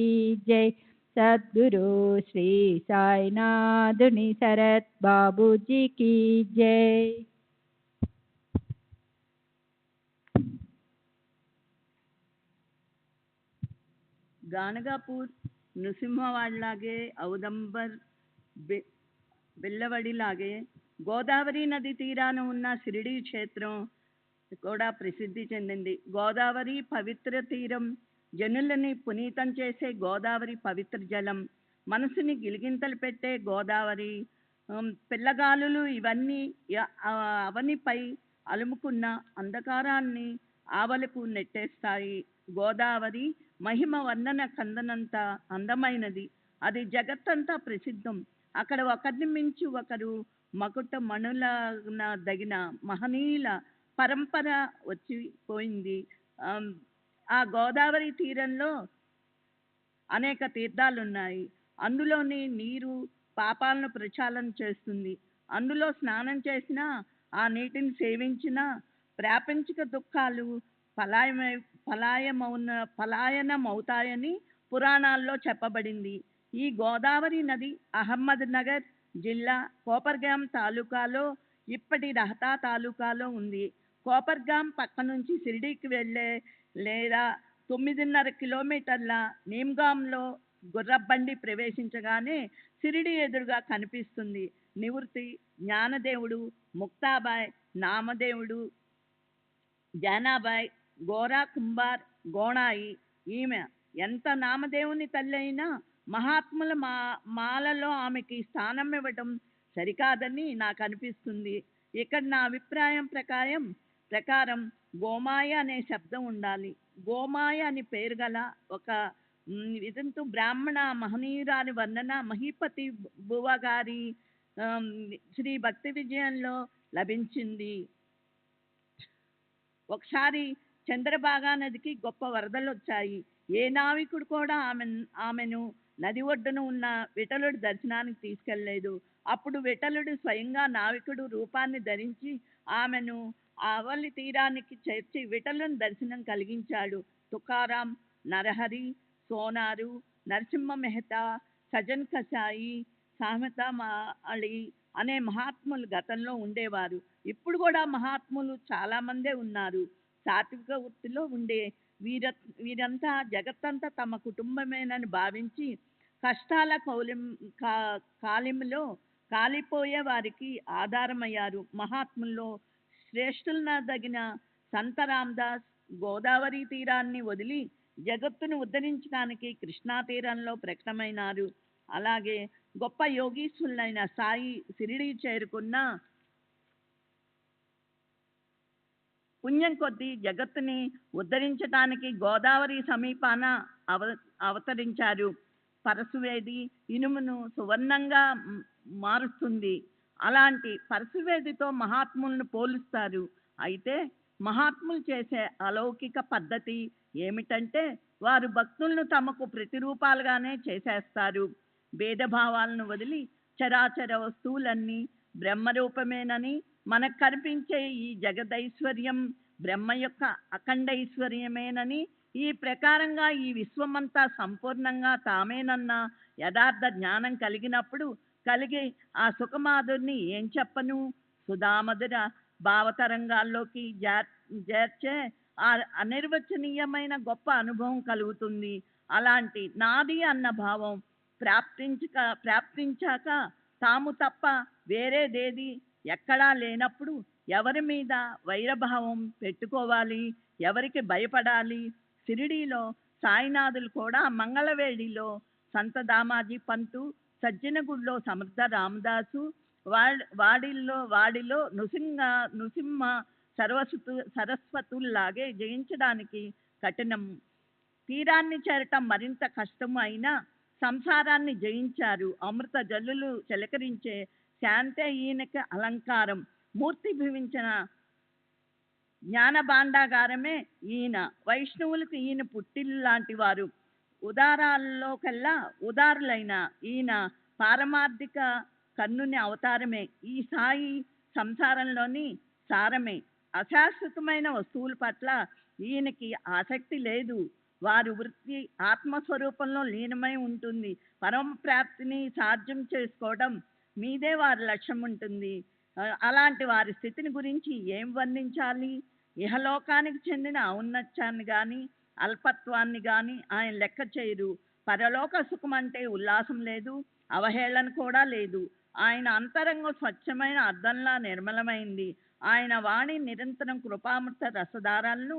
జై. సద్గురు శ్రీ సాయినాథుని శరత్ బాబూజీ కీ జై. గానగాపూర్ నృసింహవాడలాగే ఔదంబర్ బెల్లవడిలాగే గోదావరి నది తీరాన ఉన్న షిరిడీ క్షేత్రం కూడా ప్రసిద్ధి చెందింది. గోదావరి పవిత్ర తీరం, జనులని పునీతం చేసే గోదావరి పవిత్ర జలం మనసుని గిలిగింతలు పెట్టే గోదావరి పిల్లగాలులు ఇవన్నీ అవనిపై అలుముకున్న అంధకారాన్ని ఆవలకు నెట్టేస్తాయి. గోదావరి మహిమ వర్ణన కందనంత అందమైనది. అది జగత్తంతా ప్రసిద్ధం. అక్కడ ఒకరిని మించి ఒకరు మకుట మణులదగిన మహనీయుల పరంపర వచ్చిపోయింది. ఆ గోదావరి తీరంలో అనేక తీర్థాలున్నాయి. అందులోని నీరు పాపాలను ప్రక్షాళన చేస్తుంది. అందులో స్నానం చేసినా, ఆ నీటిని సేవించినా ప్రాపంచిక దుఃఖాలు పలాయనమవుతాయని పురాణాల్లో చెప్పబడింది. ఈ గోదావరి నది అహ్మద్ నగర్ జిల్లా కోపర్గాం తాలూకాలో, ఇప్పటి రహతా తాలూకాలో ఉంది. కోపర్గాం పక్క నుంచి షిరిడీకి వెళ్ళే లేదా 9.5 కిలోమీటర్ల నీమ్గాంలో గుర్రబండి ప్రవేశించగానే షిరిడి ఎదురుగా కనిపిస్తుంది. నివృత్తి, జ్ఞానదేవుడు, ముక్తాబాయ్, నామదేవుడు, జానాబాయ్, గోరా కుంబార్, గోణాయి. ఈమె ఎంత నామదేవుని తల్లి అయినా మహాత్ముల మాలలో ఆమెకి స్థానం ఇవ్వటం సరికాదని నాకు అనిపిస్తుంది. ఇక్కడ నా అభిప్రాయం ప్రకారం గోమాయ అనే శబ్దం ఉండాలి. గోమాయ అని పేరు గల ఒక వితంతు బ్రాహ్మణ మహనీయురాని వర్ణన మహీపతి బువ్వగారి శ్రీ భక్తి విజయంలో లభించింది. ఒకసారి చంద్రభాగా నదికి గొప్ప వరదలు వచ్చాయి. ఏ నావికుడు కూడా ఆమెను నది ఒడ్డున ఉన్న విఠలుడి దర్శనానికి తీసుకెళ్లలేదు. అప్పుడు విఠలుడు స్వయంగా నావికుడు రూపాన్ని ధరించి ఆమెను అవలి తీరానికి చేర్చి విఠలుని దర్శనం కలిగించాడు. తుకారాం, నరహరి, సోనారు, నరసింహ మెహతా, సజన్ కసాయి, సామెత మాళి అనే మహాత్ములు గతంలో ఉండేవారు. ఇప్పుడు కూడా మహాత్ములు చాలామందే ఉన్నారు. సాత్విక వృత్తిలో ఉండే వీరంతా జగత్తంతా తమ కుటుంబమేనని భావించి కష్టాల కాలిమిలో కాలిపోయే వారికి ఆధారమయ్యారు. మహాత్ముల్లో శ్రేష్ఠులనదగిన సంత రామదాస్ గోదావరి తీరాన్ని వదిలి జగత్తును ఉద్ధరించడానికి కృష్ణా తీరంలో ప్రకటమైనారు. అలాగే గొప్ప యోగీశ్వరులైన సాయి షిరిడి చేరుకున్న పుణ్యం కొద్దీ జగత్తుని ఉద్ధరించడానికి గోదావరి సమీపాన అవతరించారు. పరశువేది ఇనుమును సువర్ణంగా మారుస్తుంది. అలాంటి పరశువేదితో మహాత్ములను పోలుస్తారు. అయితే మహాత్ములు చేసే అలౌకిక పద్ధతి ఏమిటంటే వారు భక్తులను తమకు ప్రతిరూపాలుగానే చేసేస్తారు. భేదభావాలను వదిలి చరాచర వస్తువులన్నీ బ్రహ్మరూపమేనని, మనకు కనిపించే ఈ జగదైశ్వర్యం బ్రహ్మ యొక్క అఖండైశ్వర్యమేనని, ఈ ప్రకారంగా ఈ విశ్వమంతా సంపూర్ణంగా తామేనన్న యథార్థ జ్ఞానం కలిగినప్పుడు కలిగి ఆ సుఖమాధుర్ని ఏం చెప్పను, సుధామధుర భావతరంగాల్లోకి చేర్చే ఆ అనిర్వచనీయమైన గొప్ప అనుభవం కలుగుతుంది. అలాంటి నాది అన్న భావం ప్రాప్తించాక తాము తప్ప వేరేదేది ఎక్కడా లేనప్పుడు ఎవరి మీద వైరభావం పెట్టుకోవాలి, ఎవరికి భయపడాలి? షిరిడీలో సాయినాథులు కూడా మంగళవేడిలో సంత దామాజీ పంతు, సజ్జనగుడిలో సమర్థ రామదాసు, వాడిలో నృసింహ సరస్వతుల్లాగే జయించడానికి కఠినం. తీరాన్ని చేరటం మరింత కష్టము అయినా సంసారాన్ని జయించారు. అమృత జల్లులు చిలకరించే శాంతే ఈయనకి అలంకారం. మూర్తి భవించిన జ్ఞాన భాండాగారమే ఈయన. వైష్ణవులకు ఈయన పుట్టిల్లు లాంటి వారు. ఉదారాల్లోకెల్లా ఉదారులైన ఈయన పారమార్థిక కన్నుని అవతారమే. ఈ సాయి సంసారంలోని సారమే. అశాశ్వతమైన వస్తువుల పట్ల ఈయనకి ఆసక్తి లేదు. వారి వృత్తి ఆత్మస్వరూపంలో లీనమై ఉంటుంది. పరమ ప్రాప్తిని సాధ్యం చేసుకోవడం మీదే వారి లక్ష్యం ఉంటుంది. అలాంటి వారి స్థితిని గురించి ఏం వర్ణించాలి? ఇహలోకానికి చెందిన ఔన్నత్యాన్ని కానీ అల్పత్వాన్ని కానీ ఆయన లెక్క చేయరు. పరలోక సుఖం అంటే ఉల్లాసం లేదు, అవహేళన కూడా లేదు. ఆయన అంతరంగం స్వచ్ఛమైన అద్దంలా నిర్మలమైంది. ఆయన వాణి నిరంతరం కృపామృత రసధారాలను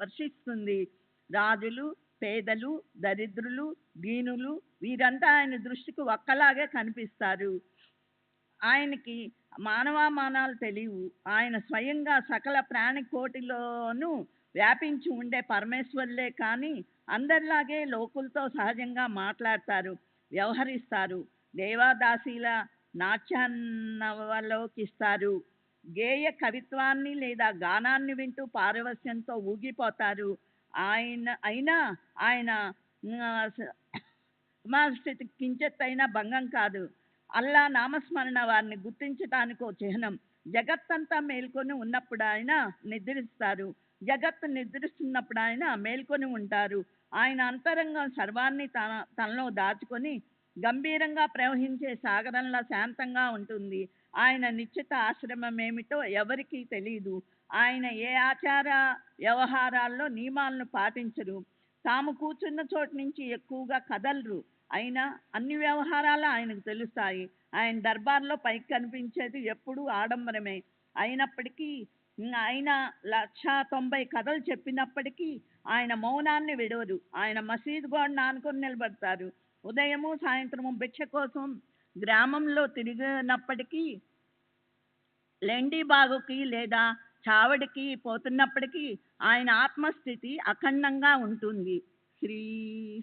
వర్షిస్తుంది. రాజులు పేదలు, దరిద్రులు, దీనులు వీరంతా ఆయన దృష్టికి ఒక్కలాగే కనిపిస్తారు. ఆయనకి మానవామానాలు తెలియవు. ఆయన స్వయంగా సకల ప్రాణి కోటిలోనూ వ్యాపించి ఉండే పరమేశ్వరులే కానీ అందరిలాగే లోకులతో సహజంగా మాట్లాడతారు, వ్యవహరిస్తారు. దేవాదాసీల నాట్యాన్నవలోకిస్తారు. గేయ కవిత్వాన్ని లేదా గానాన్ని వింటూ పారవస్యంతో ఊగిపోతారు. అయినా ఆయన స్థితి కించెత్తైనా భంగం కాదు. అల్లా నామస్మరణ వారిని గుర్తించటానికో చిహ్నం. జగత్తంతా మేల్కొని ఉన్నప్పుడు ఆయన నిద్రిస్తారు, జగత్తు నిద్రిస్తున్నప్పుడు ఆయన మేల్కొని ఉంటారు. ఆయన అంతరంగం సర్వాన్ని తనలో దాచుకొని గంభీరంగా ప్రవహించే సాగరంలా శాంతంగా ఉంటుంది. ఆయన నిశ్చిత ఆశ్రమం ఏమిటో ఎవరికీ తెలియదు. ఆయన ఏ ఆచార వ్యవహారాల్లో నియమాలను పాటించరు. తాము కూర్చున్న చోటు నుంచి ఎక్కువగా కదలరు. అయినా అన్ని వ్యవహారాలు ఆయనకు తెలుస్తాయి. ఆయన దర్బార్లో పైకి కనిపించేది ఎప్పుడూ ఆడంబరమే. అయినప్పటికీ ఆయన 190 కథలు చెప్పినప్పటికీ ఆయన మౌనాన్ని విడవరు. ఆయన మసీదు గోడను ఆనుకొని నిలబడతారు. ఉదయము సాయంత్రము భిక్ష కోసం గ్రామంలో తిరిగినప్పటికీ, లెండి బాగుకి లేదా చావడికి పోతున్నప్పటికీ ఆయన ఆత్మస్థితి అఖండంగా ఉంటుంది. శ్రీ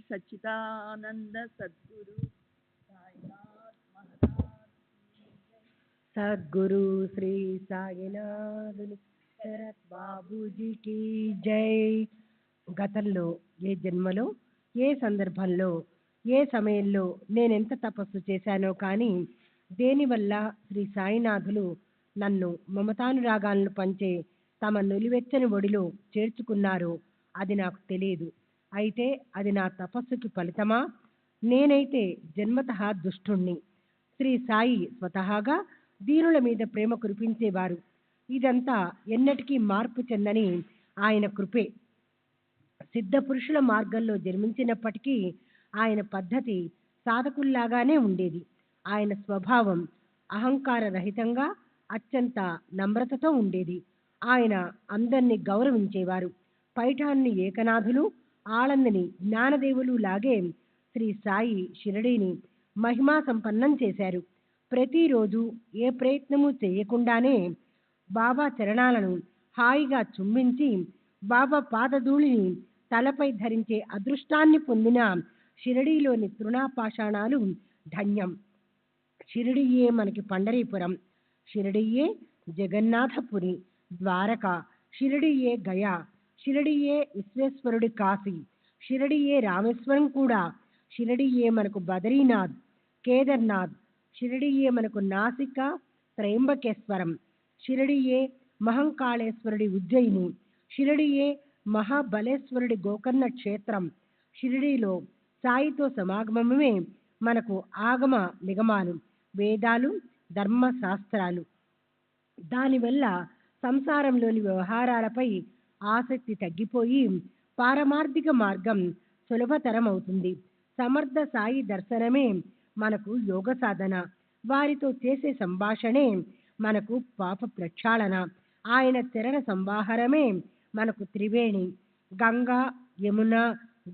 సచ్చిదానంద సద్గురు సాయినాథ్ మహారాజ్. సద్గురు శ్రీ సాయినాథుని శరత్ బాబూజీకి జై. గతంలో ఏ జన్మలో, ఏ సందర్భంలో, ఏ సమయంలో నేనెంత తపస్సు చేశానో కానీ దేనివల్ల శ్రీ సాయినాథులు నన్ను మమతానురాగాలను పంచే తమ నులివెచ్చని ఒడిలో చేర్చుకున్నారో అది నాకు తెలియదు. అయితే అది నా తపస్సుకి ఫలితమా? నేనైతే జన్మతః దుష్టుణ్ణి. శ్రీ సాయి స్వతహాగా దీనుల మీద ప్రేమ కురిపించేవారు. ఇదంతా ఎన్నటికీ మార్పు చెందని ఆయన కృపే. సిద్ధ పురుషుల మార్గంలో జన్మించినప్పటికీ ఆయన పద్ధతి సాధకుల్లాగానే ఉండేది. ఆయన స్వభావం అహంకార రహితంగా అత్యంత నమ్రతతో ఉండేది. ఆయన అందరినీ గౌరవించేవారు. పైఠాన్ని ఏకనాథులు, ఆళందిని జ్ఞానదేవులు లాగే శ్రీ సాయి షిరడీని మహిమా సంపన్నం చేశారు. ప్రతిరోజు ఏ ప్రయత్నము చేయకుండానే బాబా చరణాలను హాయిగా చుంబించి బాబా పాదధూళిని తలపై ధరించే అదృష్టాన్ని పొందిన షిరడీలోని తృణాపాషాణాలు ధన్యం. షిరిడియే మనకి పండరీపురం, షిరిడియే జగన్నాథపురి, ద్వారక, షిరిడియే గయా, షిరిడియే విశ్వేశ్వరుడి కాశీ, షిరిడియే రామేశ్వరం కూడా, షిరిడియే మనకు బదరీనాథ్, కేదార్నాథ్, షిరిడియే మనకు నాసిక, త్రయంబకేశ్వరం, షిరిడియే మహంకాళేశ్వరుడి ఉజ్జయిని, షిరిడియే మహాబలేశ్వరుడి గోకర్ణ క్షేత్రం. షిరిడీలో సాయితో సమాగమమే మనకు ఆగమ నిగమాలు, వేదాలు, ధర్మశాస్త్రాలు. దానివల్ల సంసారంలోని వ్యవహారాలపై ఆసక్తి తగ్గిపోయి పారమార్థిక మార్గం సులభతరం అవుతుంది. సమర్థ సాయి దర్శనమే మనకు యోగ సాధన. వారితో చేసే సంభాషణే మనకు పాప ప్రక్షాళన. ఆయన చరణ సంవాహరమే మనకు త్రివేణి, గంగా, యమున,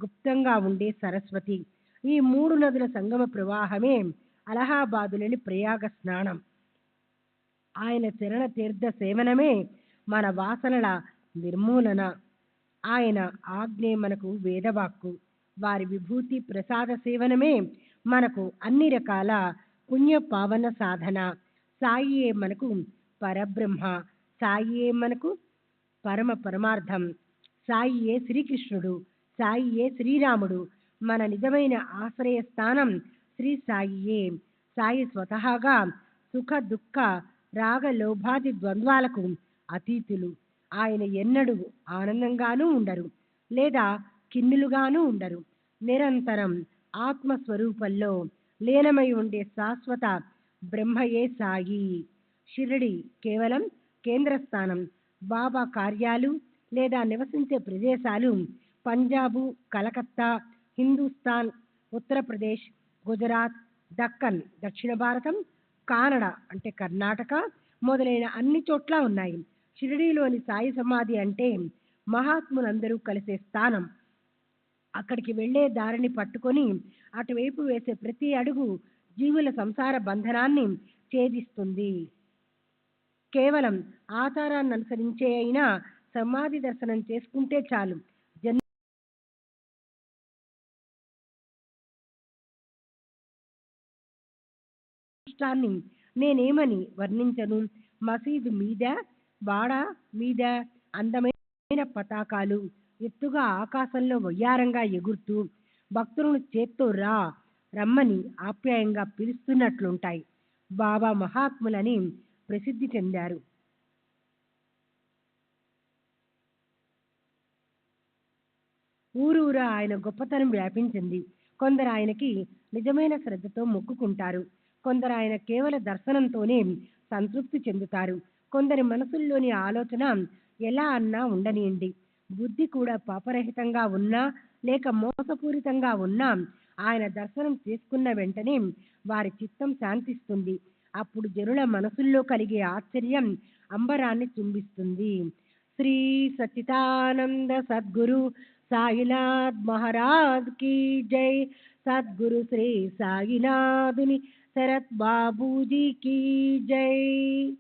గుప్తంగా ఉండే సరస్వతి. ఈ 3 నదుల సంగమ ప్రవాహమే అలహాబాదులోని ప్రయాగ స్నానం. ఆయన చరణ తీర్థ సేవనమే మన వాసనల నిర్మూలన. ఆయన ఆజ్ఞే మనకు వేదవాక్కు. వారి విభూతి ప్రసాద సేవనమే మనకు అన్ని రకాల పుణ్య పావన సాధన. సాయియే మనకు పరబ్రహ్మ, సాయియే మనకు పరమ పరమార్థం, సాయియే శ్రీకృష్ణుడు, సాయియే శ్రీరాముడు. మన నిజమైన ఆశ్రయ స్థానం శ్రీ సాయియే. సాయి స్వతహాగా సుఖ దుఃఖ రాగ లోభాది ద్వంద్వాలకు అతీతులు. ఆయన ఎన్నడూ ఆనందంగానూ ఉండరు, లేదా కిన్నులుగానూ ఉండరు. నిరంతరం ఆత్మస్వరూపంలో లీనమై ఉండే శాశ్వత బ్రహ్మయే సాయి. షిరిడి కేవలం కేంద్రస్థానం. బాబా కార్యాలు లేదా నివసించే ప్రదేశాలు పంజాబు, కలకత్తా, హిందూస్థాన్, ఉత్తరప్రదేశ్, గుజరాత్, దక్కన్ దక్షిణ భారతం, కానడ అంటే కర్ణాటక మొదలైన అన్ని చోట్ల ఉన్నాయి. షిరిడీలోని సాయి సమాధి అంటే మహాత్ములందరూ కలిసే స్థానం. అక్కడికి వెళ్ళే దారిని పట్టుకొని అటువైపు వేసే ప్రతి అడుగు జీవుల సంసార బంధనాన్ని ఛేదిస్తుంది. కేవలం ఆచారాన్ని అనుసరించే అయినా సమాధి దర్శనం చేసుకుంటే చాలు జన్మాన్ని నేనేమని వర్ణించను. మసీదు మీద, వాడ మీద అందమైన పతాకాలు ఎత్తుగా ఆకాశంలో వయ్యారంగా ఎగురుతూ భక్తులను చేత్తో రమ్మని ఆప్యాయంగా పిలుస్తున్నట్లుంటాయి. బాబా మహాత్ములని ప్రసిద్ధి చెందారు. ఊరూరా ఆయన గొప్పతనం వ్యాపించింది. కొందరు ఆయనకి నిజమైన శ్రద్ధతో మొక్కుకుంటారు. కొందరు ఆయన కేవల దర్శనంతోనే సంతృప్తి చెందుతారు. కొందరి మనసుల్లోని ఆలోచన ఎలా అన్నా ఉండనియండి, బుద్ధి కూడా పాపరహితంగా ఉన్నా లేక మోసపూరితంగా ఉన్నా ఆయన దర్శనం చేసుకున్న వెంటనే వారి చిత్తం శాంతిస్తుంది. అప్పుడు జనుల మనసుల్లో కలిగే ఆశ్చర్యం అంబరాన్ని చుంబిస్తుంది. శ్రీ సచ్చిదానంద సద్గురు సాయినాథ్ మహారాజ్ की जय. सद्गुरु श्री साईनाथुनि शरत बाबूजी की जय.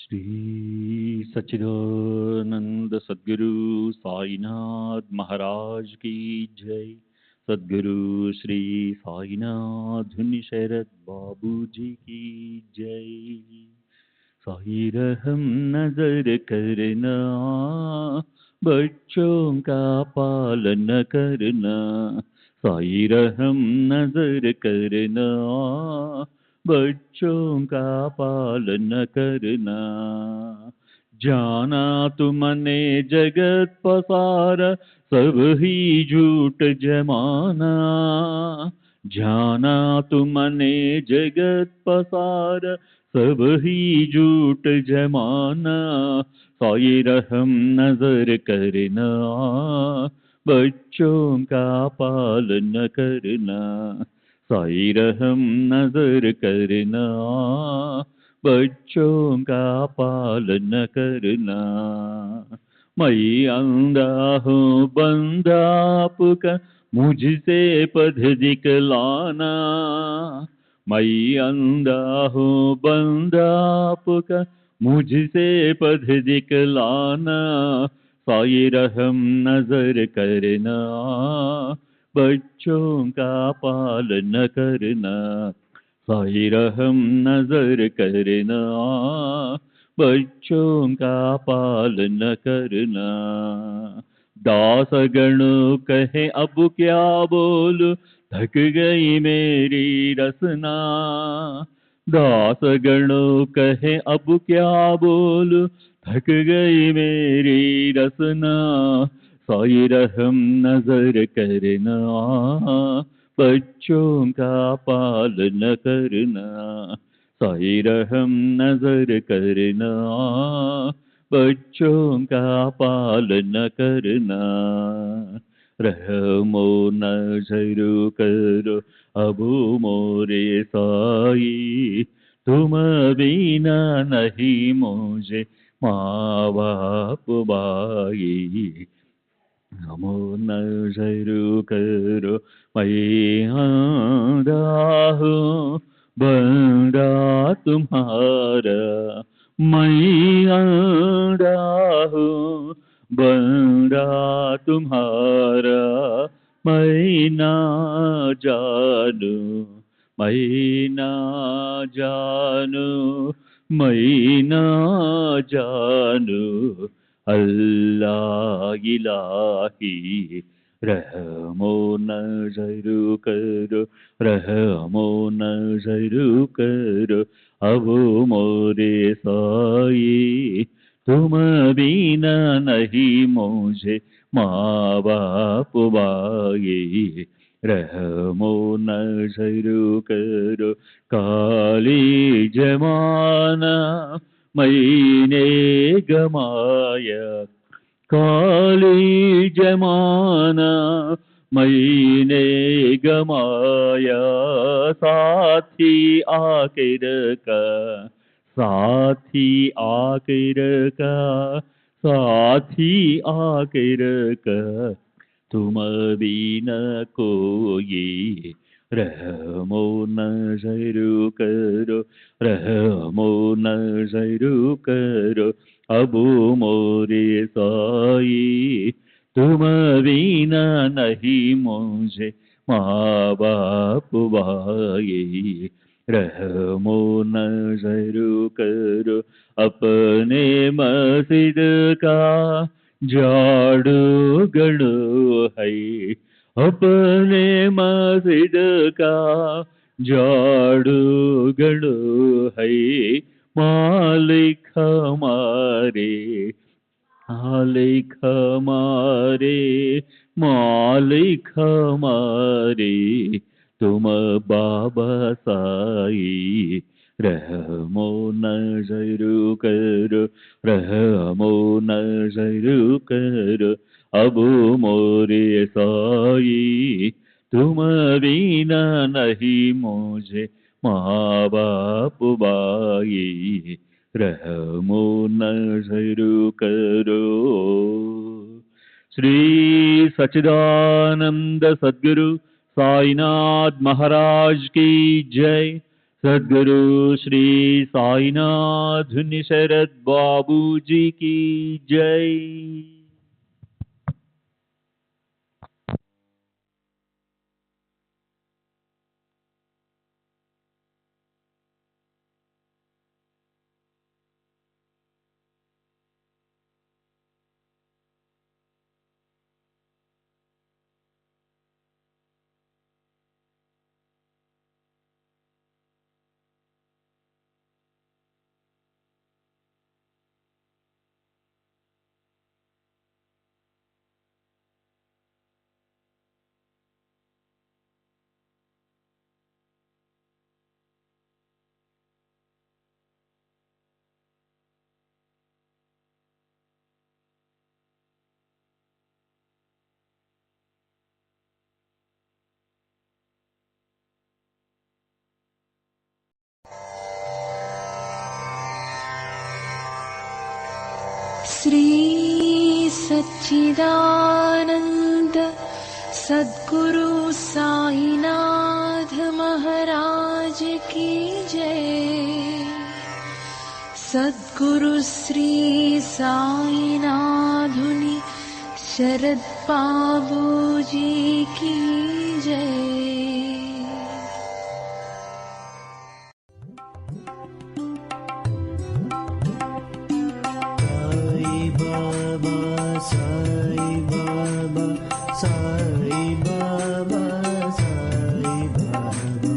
श्री सच्चिदानंद सद्गुरु साईनाथ महाराज की जय. सद्गुरु श्री साईनाथ शरद बाबू जी की जय. साई रहम नजर करना, बच्चों का पालन करना. साई रहम नजर करना, बच्चों का पालन करना. जाना तुमने जगत पसारा, सब ही झूठ जमाना. जाना तुमने जगत पसारा, सब ही झूठ जमाना. साई रहम नजर करना, बच्चों का पालन करना. साई रहम नजर करना, बच्चों का पालन करना. मैं अंधा हूँ बंदा आपका, मुझसे पथ दिखलाना. मैं अंधा हूँ बंदा आपका, मुझसे पथ दिखलाना. साई रहम नजर करना, बच्चों का पालन करना. साई रहम नजर करना, बच्चों का पालन करना. दास गण कहे अब क्या बोलूं, थक गई मेरी रसना. दास गणों कहे अब क्या बोलूं, थक गई मेरी रसना। साई रहम नजर करना, बच्चों का पालन करना। साई रहम नजर करना, बच्चों का पालन करना। रहमो नजर करो अब मोरे साई, तुम बिना नहीं मुझे माँ बाप भाई। नमो नजर करो मैं आंधा हूँ, बंदा तुम्हारा। मैं आंधा हूँ, बंदा तुम्हारा। मैं ना जानू, मैं ना जानू, मैं ना जानू। अल्लाह इलाही रहमो नजर करो, रहमो नजर करो अब मोरे साई। तुम बिना नहीं मुझे माँ बाप भाई। रहमो नजर करो काली जमाना मैंने गमाया। काली जमाना मैंने गमाया, साथी आखिर का, साथी आखिर का, साथी आखिर का। तुम बिना कोई। रहमो नजर करो, रहमो नजर करो अब मोरे साई। तुम बिना नहीं मुझे माँ बाप भाई। रहमो नजर करो अपने मस्जिद का झाड़ू गड़ो है। अपने मस्जिद का झाड़ू गड़ो है। मालिक हमारे, मालिक हमारे, मालिक हमारे। तुम बाबा साई। रहमो नजर करो, रहमो नजर करो अब मोरे साई। तुम बिना नहीं मुझे माँ बाप भाई। रहमो नजर करो। श्री सच्चिदानंद सद्गुरु साईनाथ महाराज की जय। सद्गुरु श्री साईनाथ शरद बाबू जी की जय। श्री सच्चिदानंद सद्गुरु साईनाथ महाराज की जय। सद्गुरु श्री साईनाथुनि शरद बाबू जी की जय। साई बाबा, साई बाबा, साई बाबा, साई बाबा।